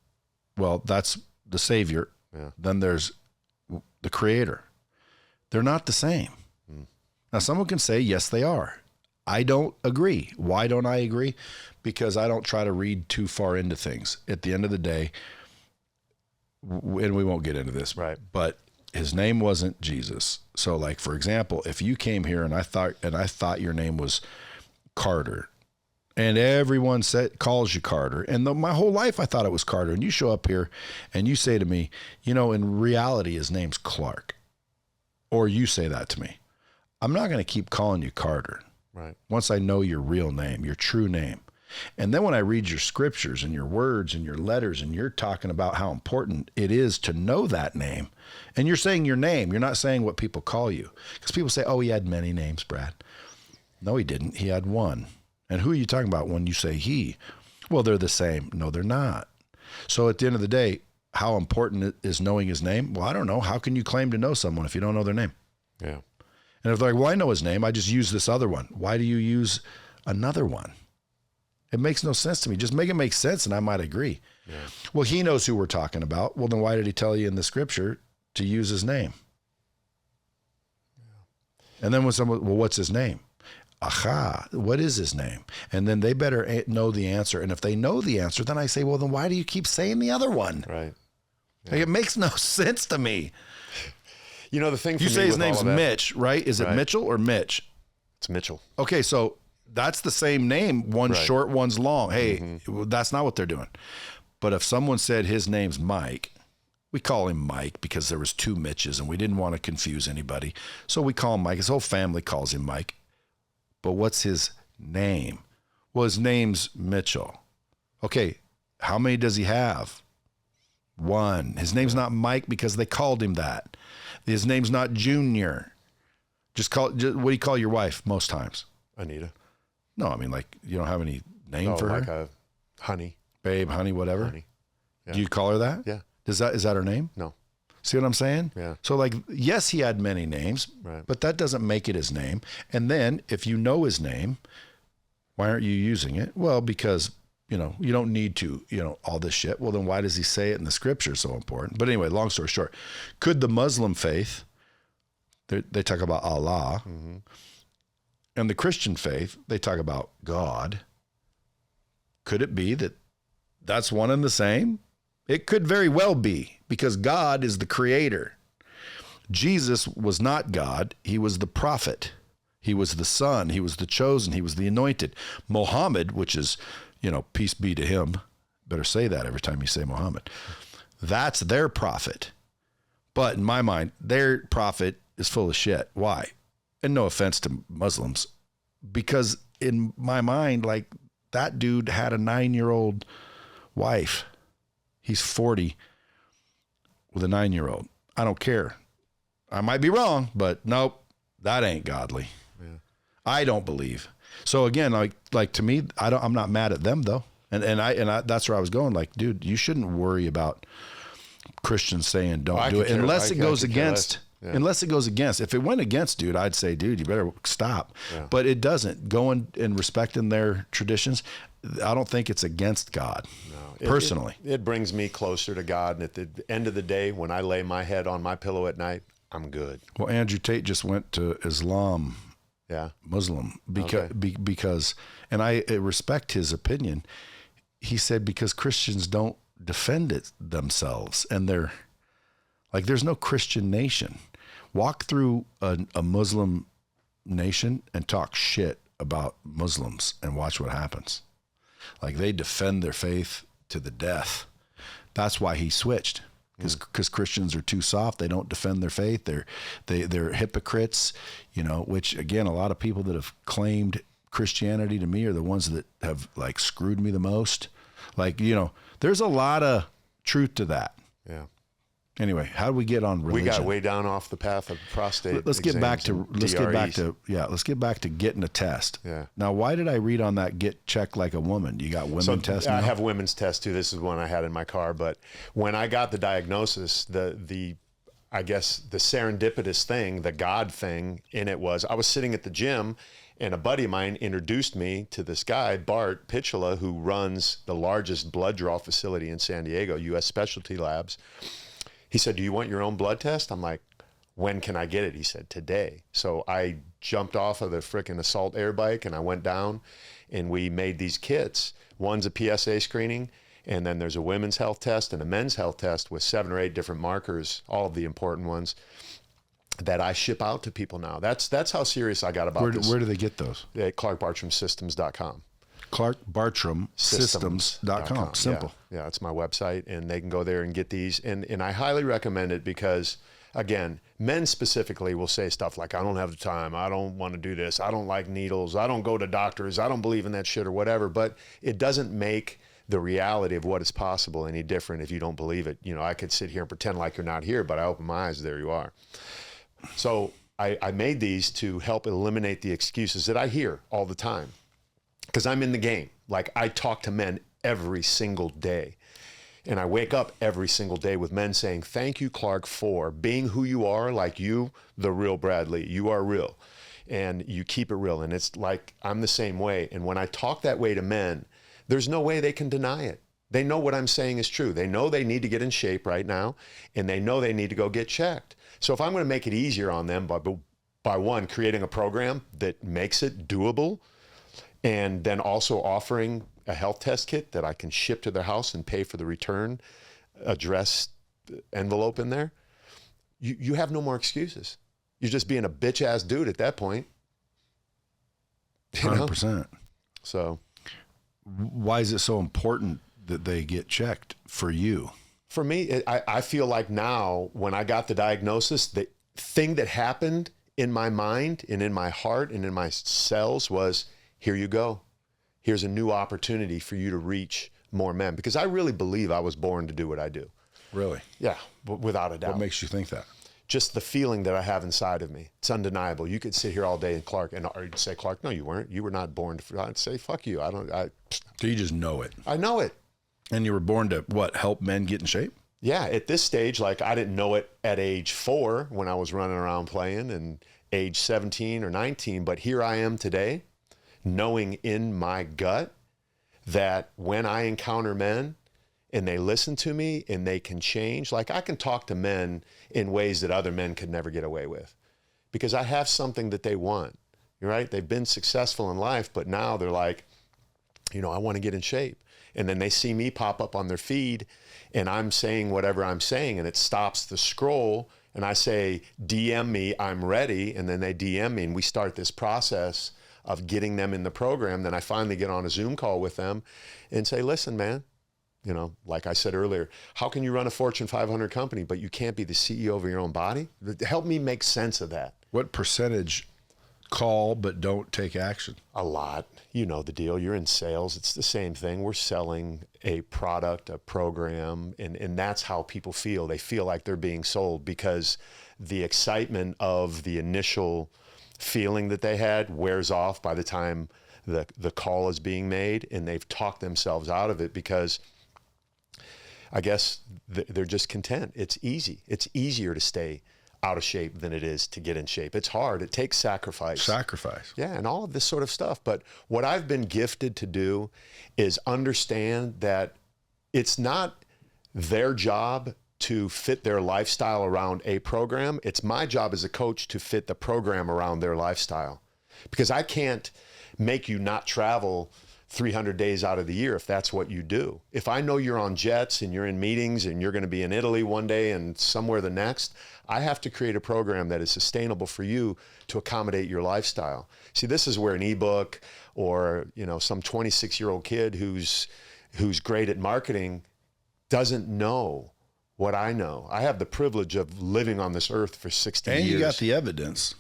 Well, that's the Savior. Yeah. Then there's the Creator. They're not the same. Now, someone can say, yes, they are. I don't agree. Why don't I agree? Because I don't try to read too far into things. At the end of the day, and we won't get into this, right? But his name wasn't Jesus. So, like, for example, if you came here and I thought your name was Carter, and everyone calls you Carter, and my whole life I thought it was Carter, and you show up here and you say to me, in reality his name's Clark, or you say that to me, I'm not going to keep calling you Carter. Right. Once I know your real name, your true name. And then when I read your scriptures and your words and your letters, and you're talking about how important it is to know that name, and you're saying your name, you're not saying what people call you. Because people say, oh, he had many names, Brad. No, he didn't. He had one. And who are you talking about when you say he? Well, they're the same. No, they're not. So at the end of the day, how important is knowing his name? Well, I don't know. How can you claim to know someone if you don't know their name? Yeah. And if they're like, well, I know his name, I just use this other one. Why do you use another one? It makes no sense to me. Just make it make sense and I might agree. Yeah. Well, he knows who we're talking about. Well, then why did he tell you in the scripture to use his name? Yeah. And then when someone, well, what's his name? Aha, what is his name? And then they better know the answer. And if they know the answer, then I say, well, then why do you keep saying the other one? Right. Yeah. Like, it makes no sense to me. The thing for you me say his with name's all of that, Mitch, right? Is it right. Mitchell or Mitch? It's Mitchell. Okay, so that's the same name. One's right. short, one's long. Hey, that's not what they're doing. But if someone said his name's Mike, we call him Mike because there was two Mitches and we didn't want to confuse anybody. So we call him Mike. His whole family calls him Mike. But what's his name? Well, his name's Mitchell. Okay, how many does he have? One. His name's not Mike because they called him that. His name's not Junior. What do you call your wife most times? Anita. No, I mean, like, you don't have any name for like her? Honey. Babe, honey, whatever. Honey. Yeah. Do you call her that? Yeah. Is that her name? No. See what I'm saying? Yeah. So, like, yes, he had many names, right. but that doesn't make it his name. And then if you know his name, why aren't you using it? Well, because, you don't need to, all this shit. Well, then why does he say it in the scripture so important? But anyway, long story short, could the Muslim faith, they talk about Allah, and the Christian faith, they talk about God. Could it be that that's one and the same? It could very well be, because God is the creator. Jesus was not God. He was the prophet. He was the son. He was the chosen. He was the anointed. Muhammad, which is, peace be to him. Better say that every time you say Muhammad. That's their prophet. But in my mind, their prophet is full of shit. Why? And no offense to Muslims, because in my mind, like, that dude had a 9-year-old wife. He's 40 with a 9-year-old. I don't care. I might be wrong, but nope, that ain't godly. Yeah. I don't believe. So again, like to me, I'm not mad at them though. And I that's where I was going. Like, dude, you shouldn't worry about Christians saying don't do it unless it goes against. Yeah. Unless it goes against. If it went against, dude, I'd say, dude, you better stop. Yeah. But it doesn't. Going and respecting their traditions, I don't think it's against God. No, personally. It brings me closer to God. And at the end of the day, when I lay my head on my pillow at night, I'm good. Well, Andrew Tate just went to Islam. Yeah. Muslim. Because, and I respect his opinion. He said because Christians don't defend it themselves, and there's no Christian nation. Walk through a Muslim nation and talk shit about Muslims and watch what happens. Like, they defend their faith to the death. That's why he switched, because Christians are too soft. They don't defend their faith. They're hypocrites, which, again, a lot of people that have claimed Christianity to me are the ones that have, like, screwed me the most. Like, there's a lot of truth to that. Yeah. Anyway, how do we get on religion? We got way down off the path of prostate. Let's get back to getting a test. Yeah. Now, why did I read on that get checked like a woman? You got women tests now? I have women's tests too. This is one I had in my car, but when I got the diagnosis, I guess the serendipitous thing, the God thing in it was, I was sitting at the gym and a buddy of mine introduced me to this guy, Bart Pichula, who runs the largest blood draw facility in San Diego, U.S. Specialty Labs. He said, do you want your own blood test? I'm like, when can I get it? He said, today. So I jumped off of the frickin' Assault air bike and I went down and we made these kits. One's a PSA screening, and then there's a women's health test and a men's health test with 7 or 8 different markers, all of the important ones that I ship out to people now. That's how serious I got about this. Where do they get those? At ClarkBartramSystems.com. ClarkBartramSystems.com. Simple. Yeah, it's my website, and they can go there and get these. And I highly recommend it because, again, men specifically will say stuff like, I don't have the time, I don't want to do this, I don't like needles, I don't go to doctors, I don't believe in that shit or whatever. But it doesn't make the reality of what is possible any different if you don't believe it. You know, I could sit here and pretend like you're not here, but I open my eyes, there you are. So I made these to help eliminate the excuses that I hear all the time. Because I'm in the game. Like, I talk to men every single day. And I wake up every single day with men saying, thank you, Clark, for being who you are, like you, the real Bradley. You are real. And you keep it real. And it's like, I'm the same way. And when I talk that way to men, there's no way they can deny it. They know what I'm saying is true. They know they need to get in shape right now. And they know they need to go get checked. So if I'm going to make it easier on them by one, creating a program that makes it doable, and then also offering a health test kit that I can ship to their house and pay for the return address envelope in there, you have no more excuses. You're just being a bitch ass dude at that point. 100%. So why is it so important that they get checked for you? For me, I feel like now when I got the diagnosis, the thing that happened in my mind and in my heart and in my cells was, here you go. Here's a new opportunity for you to reach more men. Because I really believe I was born to do what I do. Really? Yeah, without a doubt. What makes you think that? Just the feeling that I have inside of me. It's undeniable. You could sit here all day and you'd say, Clark, no, you weren't. You were not born to. I'd say, fuck you. So you just know it. I know it. And you were born to what? Help men get in shape? Yeah. At this stage, like, I didn't know it at age 4 when I was running around playing, and age 17 or 19. But here I am today, knowing in my gut that when I encounter men and they listen to me and they can change, like, I can talk to men in ways that other men could never get away with because I have something that they want, right? They've been successful in life, but now they're like, you know, I want to get in shape. And then they see me pop up on their feed and I'm saying whatever I'm saying and it stops the scroll and I say, DM me, I'm ready. And then they DM me and we start this process of getting them in the program. Then I finally get on a Zoom call with them and say, listen, man, you know, like I said earlier, how can you run a Fortune 500 company, but you can't be the CEO of your own body? Help me make sense of that. What percentage call but don't take action? A lot. You know the deal. You're in sales. It's the same thing. We're selling a product, a program, and that's how people feel. They feel like they're being sold because the excitement of the initial feeling that they had wears off by the time the call is being made, and they've talked themselves out of it because I guess they're just content. It's easy. It's easier to stay out of shape than it is to get in shape. It's hard. It takes sacrifice. Yeah, and all of this sort of stuff. But what I've been gifted to do is understand that it's not their job to fit their lifestyle around a program. It's my job as a coach to fit the program around their lifestyle. Because I can't make you not travel 300 days out of the year if that's what you do. If I know you're on jets and you're in meetings and you're going to be in Italy one day and somewhere the next, I have to create a program that is sustainable for you to accommodate your lifestyle. See, this is where an ebook or, you know, some 26-year-old kid who's great at marketing doesn't know what I know. I have the privilege of living on this earth for 60 years. And you got the evidence.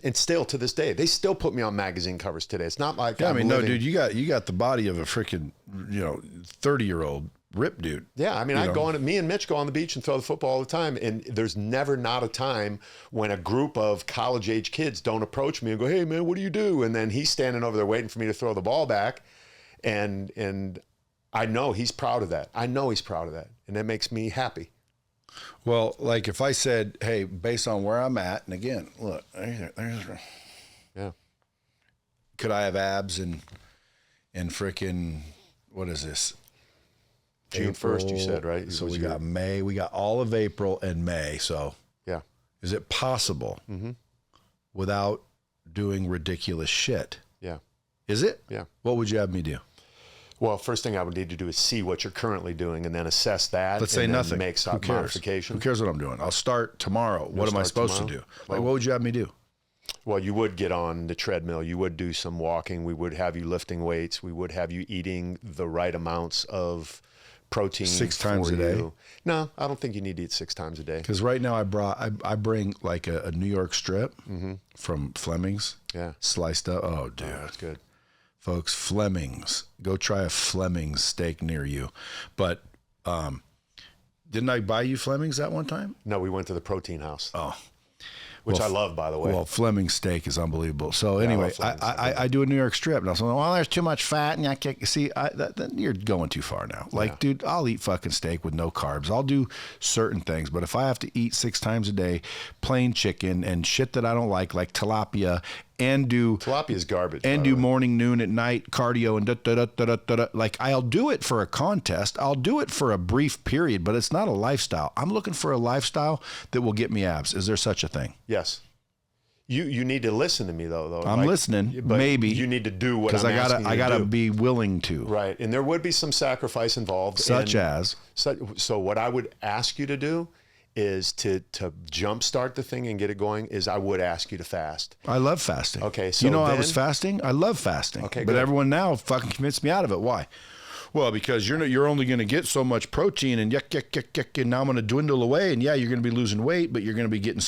And still to this day, they still put me on magazine covers today. It's not like no, dude, you got the body of a freaking 30-year-old rip dude. Yeah, I mean, me and Mitch go on the beach and throw the football all the time, and there's never not a time when a group of college-age kids don't approach me and go, "Hey, man, what do you do?" And then he's standing over there waiting for me to throw the ball back, and I know he's proud of that. And that makes me happy. Well, like if I said, hey, based on where I'm at, and again, look, yeah, could I have abs and freaking, what is this? June 1st, you said, right? So we got May. We got all of April and May. So yeah. Is it possible without doing ridiculous shit? Yeah. Is it? Yeah. What would you have me do? Well, first thing I would need to do is see what you're currently doing and then assess that. Let's say and then nothing. Make some Who cares? modification. Who cares what I'm doing? I'll start tomorrow. What am I supposed to do? Like, what would you have me do? Well, you would get on the treadmill. You would do some walking. We would have you lifting weights. We would have you eating the right amounts of protein. 6 times for a day? you. No, I don't think you need to eat 6 times a day. Because right now I bring like a New York strip from Fleming's. Yeah. Sliced up. Oh, dude. That's good. Folks, Fleming's. Go try a Fleming's steak near you. But didn't I buy you Fleming's that one time? No, we went to the Protein House. Oh. Which I love, by the way. Well, Fleming's steak is unbelievable. So anyway, I do a New York strip, and I was like, well, there's too much fat, and I can't see. You're going too far now. Like, dude, I'll eat fucking steak with no carbs. I'll do certain things, but if I have to eat 6 times a day, plain chicken and shit that I don't like tilapia, and do tilapia is garbage, and do morning, noon, at night cardio and like I'll do it for a contest. I'll do it for a brief period, but it's not a lifestyle. I'm looking for a lifestyle that will get me abs. Is there such a thing? Yes. You need to listen to me though. I'm listening. Maybe you need to do what I'm asking you to do. Because I gotta be willing to. Right, and there would be some sacrifice involved. Such as. So what I would ask you to do is to jumpstart the thing and get it going is I would ask you to fast. I love fasting. Okay, so I was fasting. I love fasting. Okay, but good. everyone now fucking convinced me out of it. Why? Well, because you're only going to get so much protein and yuck, and now I'm going to dwindle away, and yeah, you're going to be losing weight, but you're going to be getting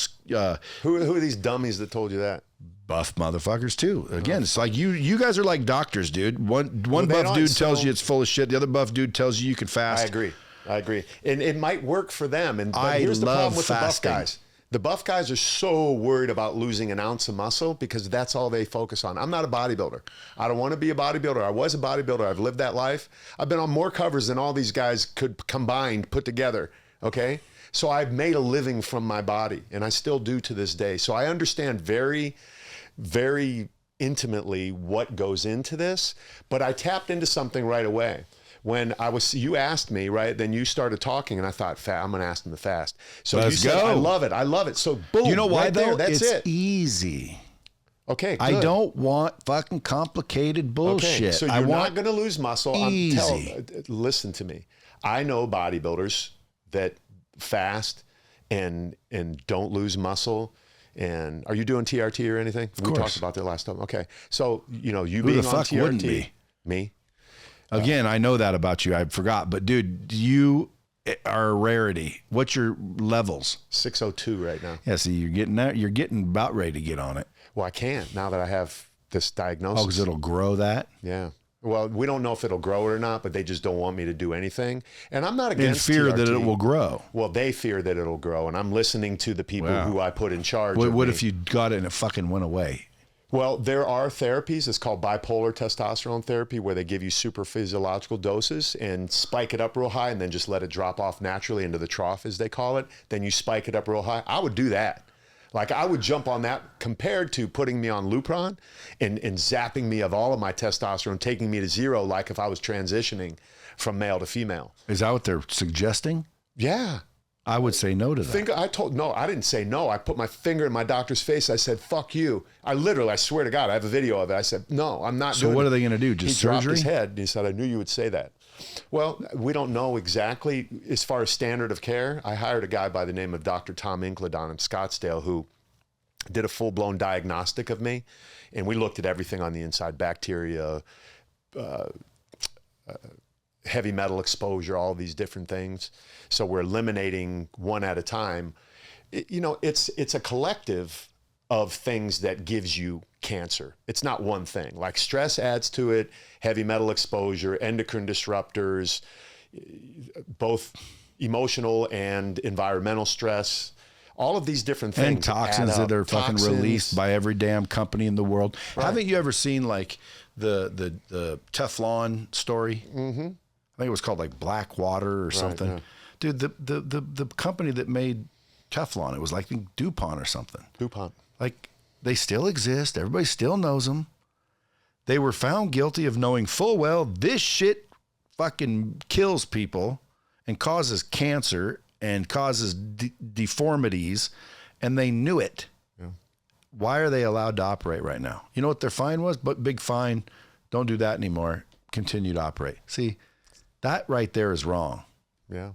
who are these dummies that told you that? Buff motherfuckers too. Again, it's like you guys are like doctors, dude. One buff dude tells you it's full of shit. The other buff dude tells you can fast. I agree. And it might work for them. But love here's the problem with fasting. The buff guys. The buff guys are so worried about losing an ounce of muscle because that's all they focus on. I'm not a bodybuilder. I don't want to be a bodybuilder. I was a bodybuilder. I've lived that life. I've been on more covers than all these guys could combined put together. Okay? So I've made a living from my body, and I still do to this day. So I understand very, very intimately what goes into this, but I tapped into something right away. When you asked me, right, then you started talking, and I thought, I'm going to ask them to fast. So Let's you said, go. I love it. So boom, you know why right though? there, that's it's it. easy. Okay, good. I don't want fucking complicated bullshit. Okay, so you're not going to lose muscle. Easy. Listen to me. I know bodybuilders that fast and don't lose muscle. And are you doing TRT or anything? We talked about that last time. Okay, so you Who being the on fuck TRT, wouldn't be? Me. Again, I know that about you. I forgot. But, dude, you are a rarity. What's your levels? 602 right now. Yeah, see, you're getting that. You're getting about ready to get on it. Well, I can't now that I have this diagnosis. Oh, because it'll grow that? Yeah. Well, we don't know if it'll grow it or not, but they just don't want me to do anything. And I'm not against In fear TRT. that it will grow. Well, they fear that it'll grow. And I'm listening to the people who I put in charge. What if you got it and it fucking went away? Well, there are therapies. It's called bipolar testosterone therapy, where they give you super physiological doses and spike it up real high and then just let it drop off naturally into the trough, as they call it. Then you spike it up real high. I would do that. Like, I would jump on that compared to putting me on Lupron and zapping me of all of my testosterone, taking me to zero, like if I was transitioning from male to female. Is that what they're suggesting? Yeah. I would say no to that. I didn't say no. I put my finger in my doctor's face. I said, fuck you. I swear to God, I have a video of it. I said, no, I'm not doing it. So what are they going to do? Just surgery? He dropped his head and he said, I knew you would say that. Well, we don't know exactly as far as standard of care. I hired a guy by the name of Dr. Tom Incledon in Scottsdale who did a full-blown diagnostic of me. And we looked at everything on the inside, bacteria, heavy metal exposure, all these different things. So we're eliminating one at a time. It's a collective of things that gives you cancer. It's not one thing. Like stress adds to it, heavy metal exposure, endocrine disruptors, both emotional and environmental stress. All of these different things. And toxins that are fucking released by every damn company in the world. Right. Haven't you ever seen like the Teflon story? Mm-hmm. I think it was called like Black Water or something. Yeah. Dude, the company that made Teflon, it was like DuPont or something. DuPont. Like, they still exist. Everybody still knows them. They were found guilty of knowing full well this shit fucking kills people and causes cancer and causes deformities, and they knew it. Yeah. Why are they allowed to operate right now? You know what their fine was? But big fine. Don't do that anymore. Continue to operate. See, that right there is wrong. Yeah.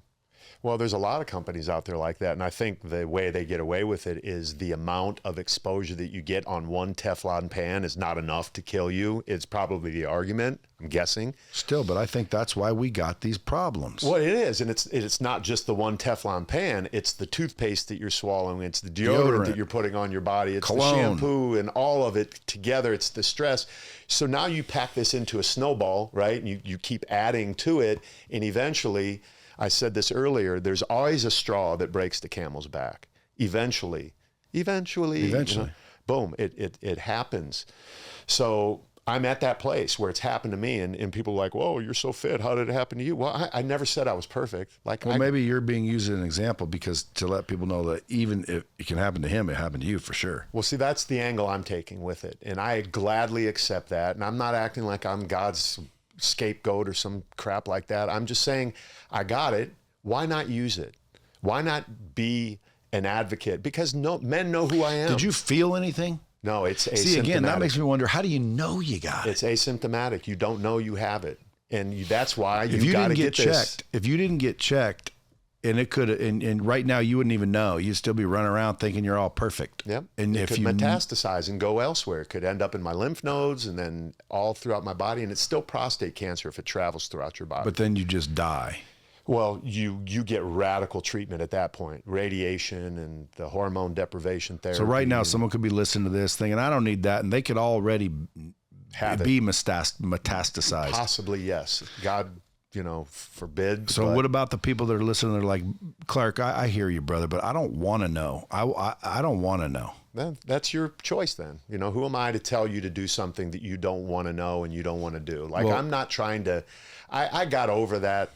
Well, there's a lot of companies out there like that, and I think the way they get away with it is the amount of exposure that you get on one Teflon pan is not enough to kill you. It's probably the argument, I'm guessing. Still, but I think that's why we got these problems. Well, it is, and it's not just the one Teflon pan. It's the toothpaste that you're swallowing. It's the deodorant that you're putting on your body. It's cologne, the shampoo, and all of it together. It's the stress. So now you pack this into a snowball, right? And you keep adding to it, and eventually, I said this earlier, there's always a straw that breaks the camel's back. Eventually, you know, boom, it happens. So I'm at that place where it's happened to me, and people are like, whoa, you're so fit. How did it happen to you? Well, I never said I was perfect. Well, maybe you're being used as an example because to let people know that even if it can happen to him, it happened to you for sure. Well, see, that's the angle I'm taking with it. And I gladly accept that. And I'm not acting like I'm God's scapegoat or some crap like that. I'm just saying, I got it. Why not use it? Why not be an advocate? Because men know who I am. Did you feel anything? No, it's asymptomatic. See, again, that makes me wonder, how do you know you got it? It's asymptomatic. You don't know you have it. And that's why you got to get checked. If you didn't get checked, and it could, and right now you wouldn't even know. You'd still be running around thinking you're all perfect. Yep. And it could metastasize and go elsewhere. It could end up in my lymph nodes and then all throughout my body. And it's still prostate cancer if it travels throughout your body. But then you just die. Well, you get radical treatment at that point, radiation and the hormone deprivation therapy. So right now, someone could be listening to this thinking, I don't need that, and they could already be metastasized. Possibly, yes. God, forbid. So what about the people that are listening? They're like, Clark, I hear you, brother, but I don't want to know. I don't want to know. That's your choice then. Who am I to tell you to do something that you don't want to know and you don't want to do? I'm not trying to, I got over that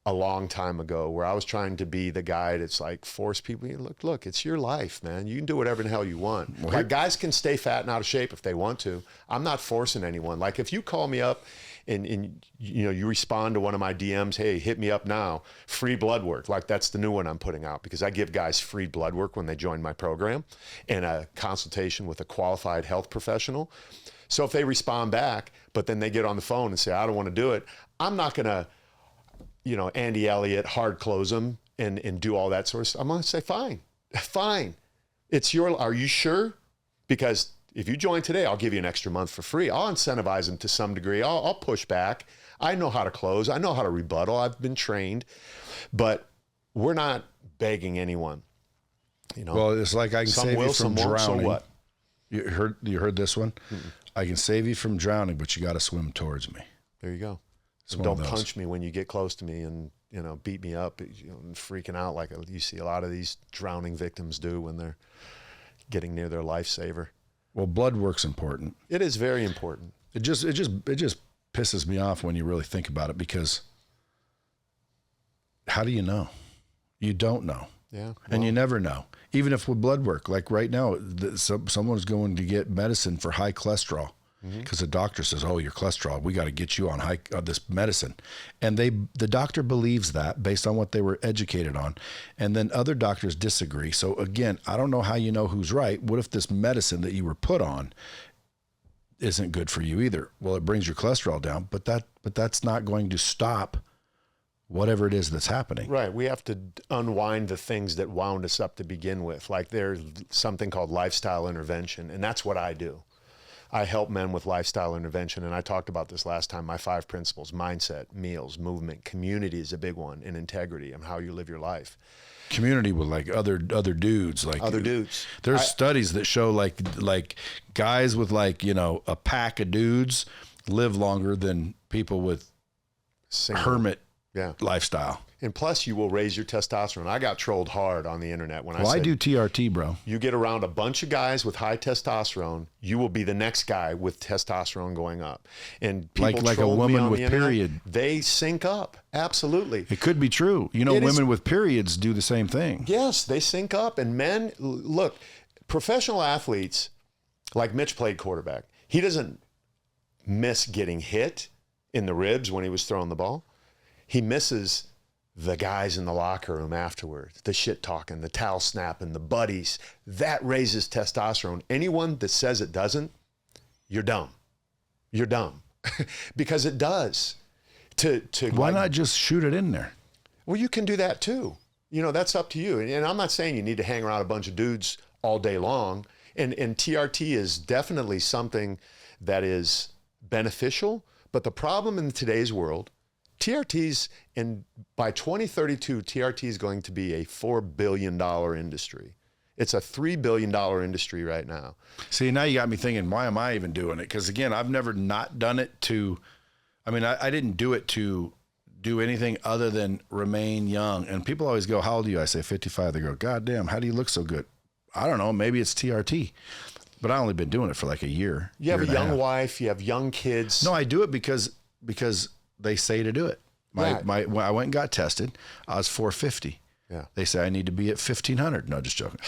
a long time ago where I was trying to be the guy that's like force people. Look, it's your life, man. You can do whatever the hell you want. Like guys can stay fat and out of shape if they want to. I'm not forcing anyone. Like if you call me up and you respond to one of my DMs, hey, hit me up now, free blood work. Like that's the new one I'm putting out because I give guys free blood work when they join my program and a consultation with a qualified health professional. So if they respond back, but then they get on the phone and say, I don't want to do it, I'm not going to, Andy Elliott, hard close them and do all that sort of stuff. I'm going to say, fine. Are you sure? Because if you join today, I'll give you an extra month for free. I'll incentivize them to some degree. I'll push back. I know how to close. I know how to rebuttal. I've been trained, but we're not begging anyone. Well, it's like I can save you from drowning. So what? You heard this one? Mm-mm. I can save you from drowning, but you got to swim towards me. There you go. Don't punch me when you get close to me and, beat me up, and freaking out like you see a lot of these drowning victims do when they're getting near their lifesaver. Well, blood work's important. It is very important. It just pisses me off when you really think about it because how do you know? You don't know. Yeah. Well, and you never know. Even if with blood work, like right now, someone's going to get medicine for high cholesterol. Because the doctor says, "Oh, your cholesterol, we got to get you on this medicine," and the doctor believes that based on what they were educated on, and then other doctors disagree. So again, I don't know how you know who's right. What if this medicine that you were put on isn't good for you either? Well, it brings your cholesterol down, but that's not going to stop whatever it is that's happening. Right. We have to unwind the things that wound us up to begin with. Like there's something called lifestyle intervention, and that's what I do. I help men with lifestyle intervention, and I talked about this last time, my 5 principles: mindset, meals, movement, community is a big one, and integrity and how you live your life. Community with like other dudes. Like other dudes. There's studies that show like guys with a pack of dudes live longer than people with hermit lifestyle. And plus, you will raise your testosterone. I got trolled hard on the internet when I said, I do TRT, bro. You get around a bunch of guys with high testosterone, you will be the next guy with testosterone going up. And people like a woman with period. They sync up. Absolutely. It could be true. Women with periods do the same thing. Yes, they sync up. And men, look, professional athletes, like Mitch played quarterback. He doesn't miss getting hit. in the ribs when he was throwing the ball. He misses the guys in the locker room afterwards, the shit talking, the towel snapping, the buddies. That raises testosterone. Anyone that says it doesn't, you're dumb. You're dumb. Because it does. Why not just shoot it in there? Well, you can do that too. You know, that's up to you. And I'm not saying you need to hang around a bunch of dudes all day long. And TRT is definitely something that is beneficial. But the problem in today's world, TRTs, and by 2032, TRT is going to be a $4 billion industry. It's a $3 billion industry right now. See, now you got me thinking, why am I even doing it? Because again, I've never not done it to, I didn't do it to do anything other than remain young. And people always go, how old are you? I say 55. They go, God damn, how do you look so good? I don't know. Maybe it's TRT. But I've only been doing it for like a year. You have a young wife. You have young kids. No, I do it because they say to do it. When I went and got tested, I was 450. Yeah. They say I need to be at 1,500. No, just joking.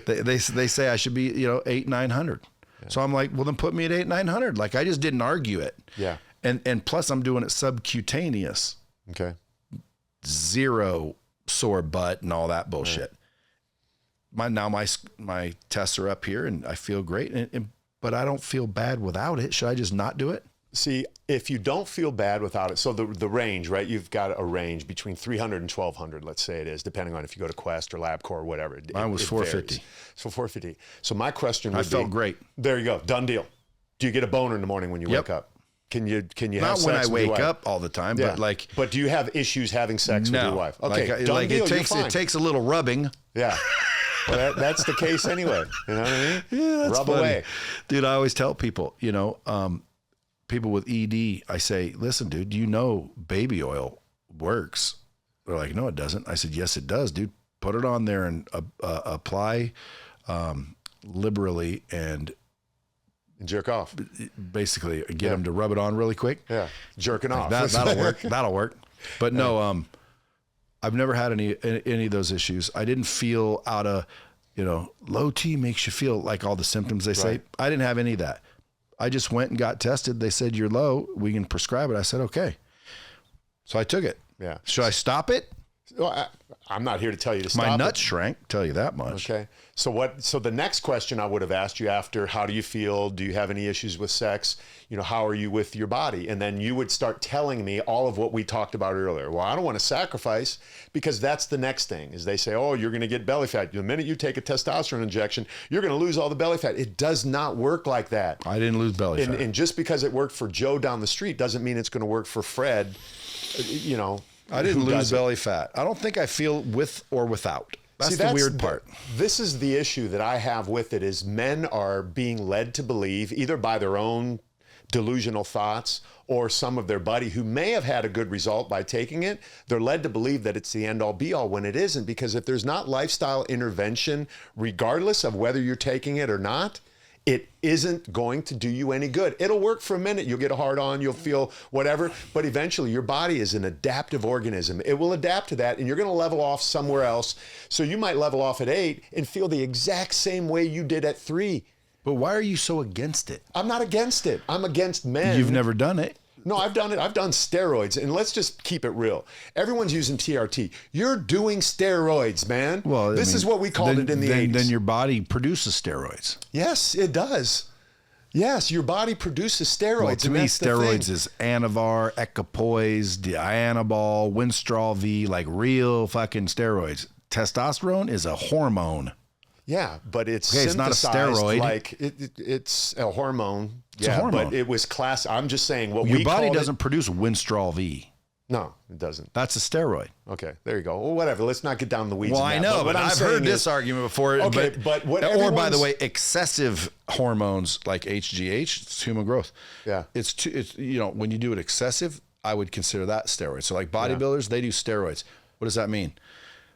they say I should be 800, 900. Yeah. So I'm like, well, then put me at 800, 900. Like I just didn't argue it. Yeah. And plus I'm doing it subcutaneous. Okay. Zero sore butt and all that bullshit. Right. My tests are up here and I feel great. But I don't feel bad without it. Should I just not do it? See, if you don't feel bad without it, so the range, right? You've got a range between 300 and 1,200, let's say it is, depending on if you go to Quest or LabCorp or whatever. Mine was 450. Varies. So 450. So my question would be... I felt great. There you go. Done deal. Do you get a boner in the morning when you wake up? Can you Not have sex when I with your wake wife? up all the time, but like... But do you have issues having sex with your wife? Okay, done deal, it takes a little rubbing. Yeah. Well, that's the case anyway. You know what I mean? Yeah, that's Rub funny. away. Dude, I always tell people, people with ED, I say, listen, dude, baby oil works? They're like, no, it doesn't. I said, yes, it does, dude. Put it on there and apply liberally and jerk off. Basically, get them to rub it on really quick. Yeah, jerking off. That'll work. That'll work. But no, I've never had any of those issues. I didn't feel out of, low T makes you feel like all the symptoms they say. I didn't have any of that. I just went and got tested. They said, you're low. We can prescribe it. I said, okay. So I took it. Yeah. Should I stop it? Well, I'm not here to tell you to stop. My nuts shrank, tell you that much. Okay. So the next question I would have asked you after, how do you feel? Do you have any issues with sex? How are you with your body? And then you would start telling me all of what we talked about earlier. Well, I don't want to sacrifice, because that's the next thing is they say, oh, you're going to get belly fat. The minute you take a testosterone injection, you're going to lose all the belly fat. It does not work like that. I didn't lose belly fat. And just because it worked for Joe down the street doesn't mean it's going to work for Fred, I didn't lose belly fat. I don't think I feel with or without. That's the weird part. This is the issue that I have with it is men are being led to believe, either by their own delusional thoughts or some of their buddy who may have had a good result by taking it, they're led to believe that it's the end all be all when it isn't, because if there's not lifestyle intervention, regardless of whether you're taking it or not, it isn't going to do you any good. It'll work for a minute. You'll get a hard on, you'll feel whatever, but eventually your body is an adaptive organism. It will adapt to that and you're going to level off somewhere else. So you might level off at 8 and feel the exact same way you did at 3. But why are you so against it? I'm not against it. I'm against men. You've never done it. No, I've done it. I've done steroids. And let's just keep it real. Everyone's using TRT. You're doing steroids, man. Well, this is what we called it in the 80s. Then your body produces steroids. Yes, it does. Yes, your body produces steroids. Well, to me, steroids is Anavar, Equipoise, Dianabol, Winstrol V, like real fucking steroids. Testosterone is a hormone. Yeah, but it's it's not a steroid. Like it's a hormone. It's a hormone. But it was class. I'm just saying what your body doesn't produce Winstrol V. No, it doesn't. That's a steroid. Okay, there you go. Well, whatever. Let's not get down the weeds. Well, I know, but I've heard this argument before. Okay, but what? Or by the way, excessive hormones like HGH, it's human growth. Yeah, it's when you do it excessive, I would consider that steroids. So like bodybuilders, they do steroids. What does that mean?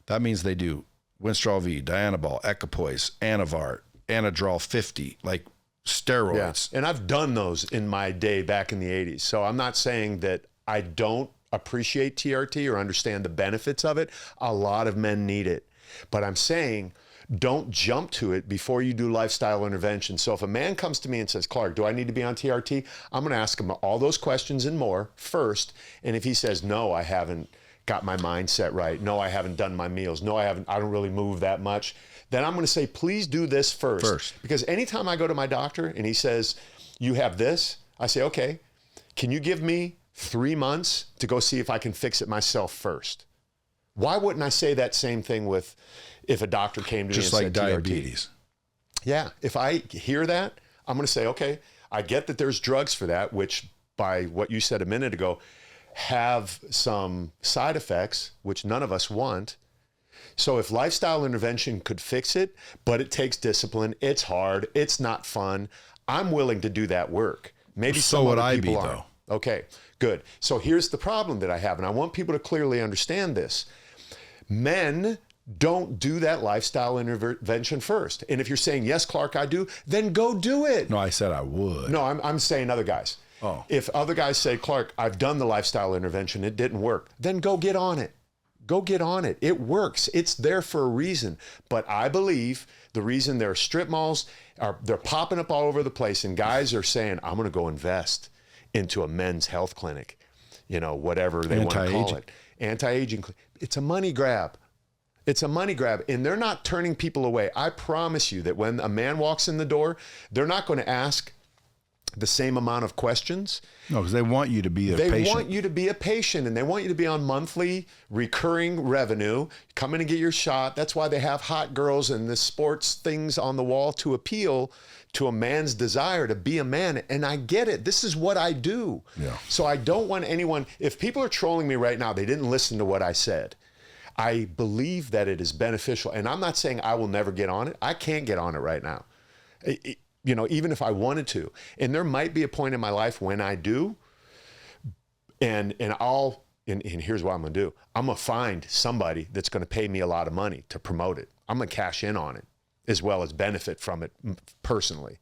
That means they do Winstrol V, Dianabol, Equipoise, Anavar, Anadrol 50, like steroids. Yeah. And I've done those in my day back in the 80s. So I'm not saying that I don't appreciate TRT or understand the benefits of it. A lot of men need it. But I'm saying Don't jump to it before you do lifestyle intervention. So if a man comes to me and says, Clark, do I need to be on TRT? I'm going to ask him all those questions and more first. And if he says, no, I haven't got my mindset right. No, I haven't done my meals. No, I don't really move that much. Then I'm going to say, please do this first. Because anytime I go to my doctor and he says, you have this, I say, okay, can you give me 3 months to go see if I can fix it myself first? Why wouldn't I say that same thing with if a doctor came to just me and like said diabetes? TRT? Yeah, if I hear that, I'm going to say, okay, I get that there's drugs for that, which by what you said a minute ago, have some side effects, which none of us want. So if lifestyle intervention could fix it, but it takes discipline, it's hard, it's not fun, I'm willing to do that work. Maybe so some would other I people be, aren't. though. Okay, good. So here's the problem that I have, and I want people to clearly understand this. Men don't do that lifestyle intervention first. And if you're saying, yes, Clark, I do, then go do it. No, I said I would. No, I'm saying other guys. Oh. If other guys say, Clark, I've done the lifestyle intervention, it didn't work, then go get on it. Go get on it. It works. It's there for a reason. But I believe the reason there are strip malls, they're popping up all over the place, and guys are saying, I'm going to go invest into a men's health clinic, whatever they want to call it. Anti-aging. It's a money grab. It's a money grab, and they're not turning people away. I promise you that when a man walks in the door, they're not going to ask the same amount of questions. No, because they want you to be a patient. They want you to be a patient, and they want you to be on monthly recurring revenue. Come in and get your shot. That's why they have hot girls and the sports things on the wall to appeal to a man's desire to be a man. And I get it. This is what I do. Yeah. So I don't want anyone, if people are trolling me right now, they didn't listen to what I said. I believe that it is beneficial. And I'm not saying I will never get on it. I can't get on it right now. Even if I wanted to. And there might be a point in my life when I do, and here's what I'm going to do. I'm going to find somebody that's going to pay me a lot of money to promote it. I'm going to cash in on it as well as benefit from it personally,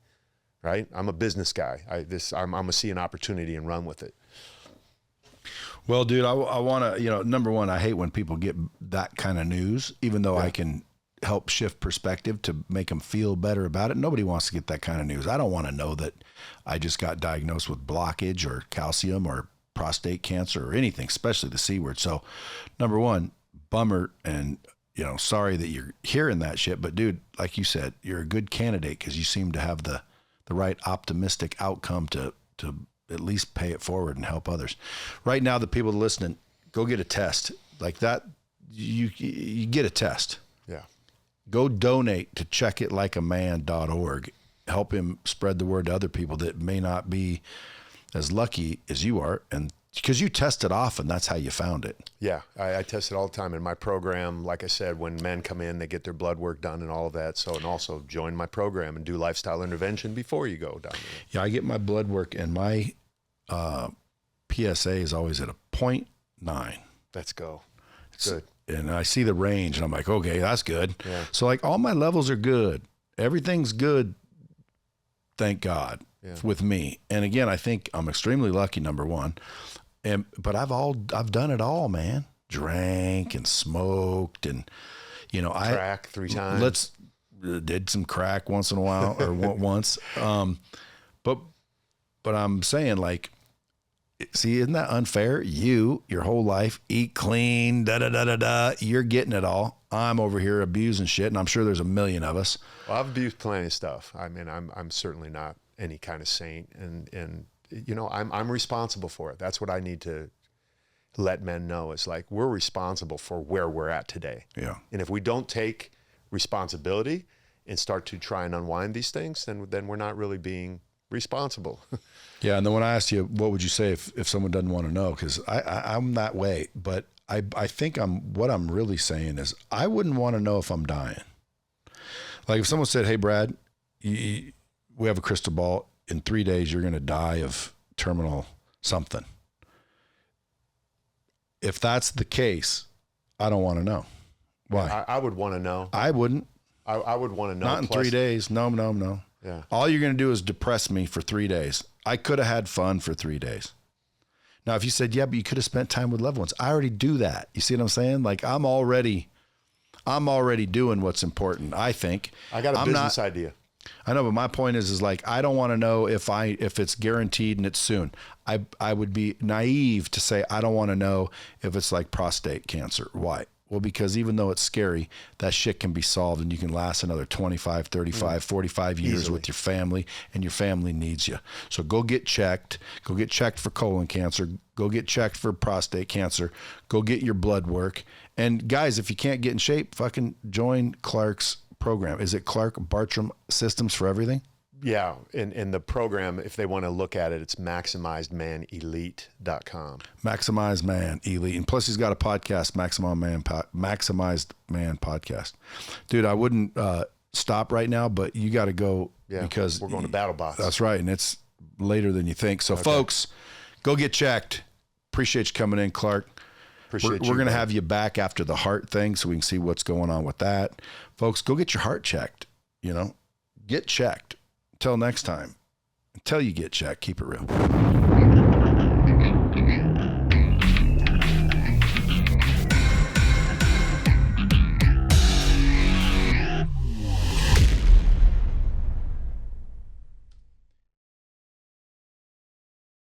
right? I'm a business guy. I'm going to see an opportunity and run with it. Well, dude, I want to, number one, I hate when people get that kind of news, even though I can help shift perspective to make them feel better about it. Nobody wants to get that kind of news. I don't want to know that I just got diagnosed with blockage or calcium or prostate cancer or anything, especially the C word. So number one, bummer. And, sorry that you're hearing that shit, but dude, like you said, you're a good candidate because you seem to have the right optimistic outcome to at least pay it forward and help others. Right now, the people listening, go get a test like that. You get a test. Yeah. Go donate to checkitLikeAman.org. Help him spread the word to other people that may not be as lucky as you are. And because you test it often, that's how you found it. Yeah, I test it all the time in my program. Like I said, when men come in, they get their blood work done and all of that. So, and also join my program and do lifestyle intervention before you go down there. Yeah, I get my blood work, and my PSA is always at a 0.9. Let's go. Good. And I see the range, and I'm like, okay, that's good. Yeah. So, like, all my levels are good. Everything's good, thank God, with me. And again, I think I'm extremely lucky, number one. But I've done it all, man. Drank and smoked, and crack 3 times. Did some crack once in a while or once. But I'm saying, like, see, isn't that unfair? Your whole life, eat clean, you're getting it all. I'm over here abusing shit, and I'm sure there's a million of us. Well, I've abused plenty of stuff. I mean, I'm certainly not any kind of saint, and I'm responsible for it. That's what I need to let men know. It's like, we're responsible for where we're at today. Yeah. And if we don't take responsibility and start to try and unwind these things, then we're not really being responsible. Yeah. And then when I asked you, what would you say if someone doesn't want to know? Because I'm that way, but I think what I'm really saying is I wouldn't want to know if I'm dying. Like if someone said, hey, Brad, we have a crystal ball. In 3 days, you're going to die of terminal something. If that's the case, I don't want to know. Why? I would want to know. I wouldn't. I would want to know. Not in 3 days. No. Yeah. All you're going to do is depress me for 3 days. I could have had fun for 3 days. Now, if you said, yeah, but you could have spent time with loved ones. I already do that. You see what I'm saying? Like I'm already I'm already doing what's important, I think. I got a business idea. I know, but my point is like, I don't want to know if it's guaranteed and it's soon. I would be naive to say I don't want to know if it's like prostate cancer. Why? Well, because even though it's scary, that shit can be solved and you can last another 25, 35, 45 years Easily. with your family, and your family needs you. So go get checked. Go get checked for colon cancer. Go get checked for prostate cancer. Go get your blood work. And guys, if you can't get in shape, fucking join Clark's program. Is it Clark Bartram Systems for Everything? Yeah. In the program, if they want to look at it, it's maximizedmanelite.com. Maximized Man Elite. And plus he's got a podcast, Maximized Man Podcast. Dude, I wouldn't stop right now, but you got to go because we're going to BattleBots. That's right. And it's later than you think. So folks, go get checked. Appreciate you coming in, Clark. We're going to have you back after the heart thing so we can see what's going on with that. Folks, go get your heart checked. Get checked. Until next time, until you get checked, keep it real.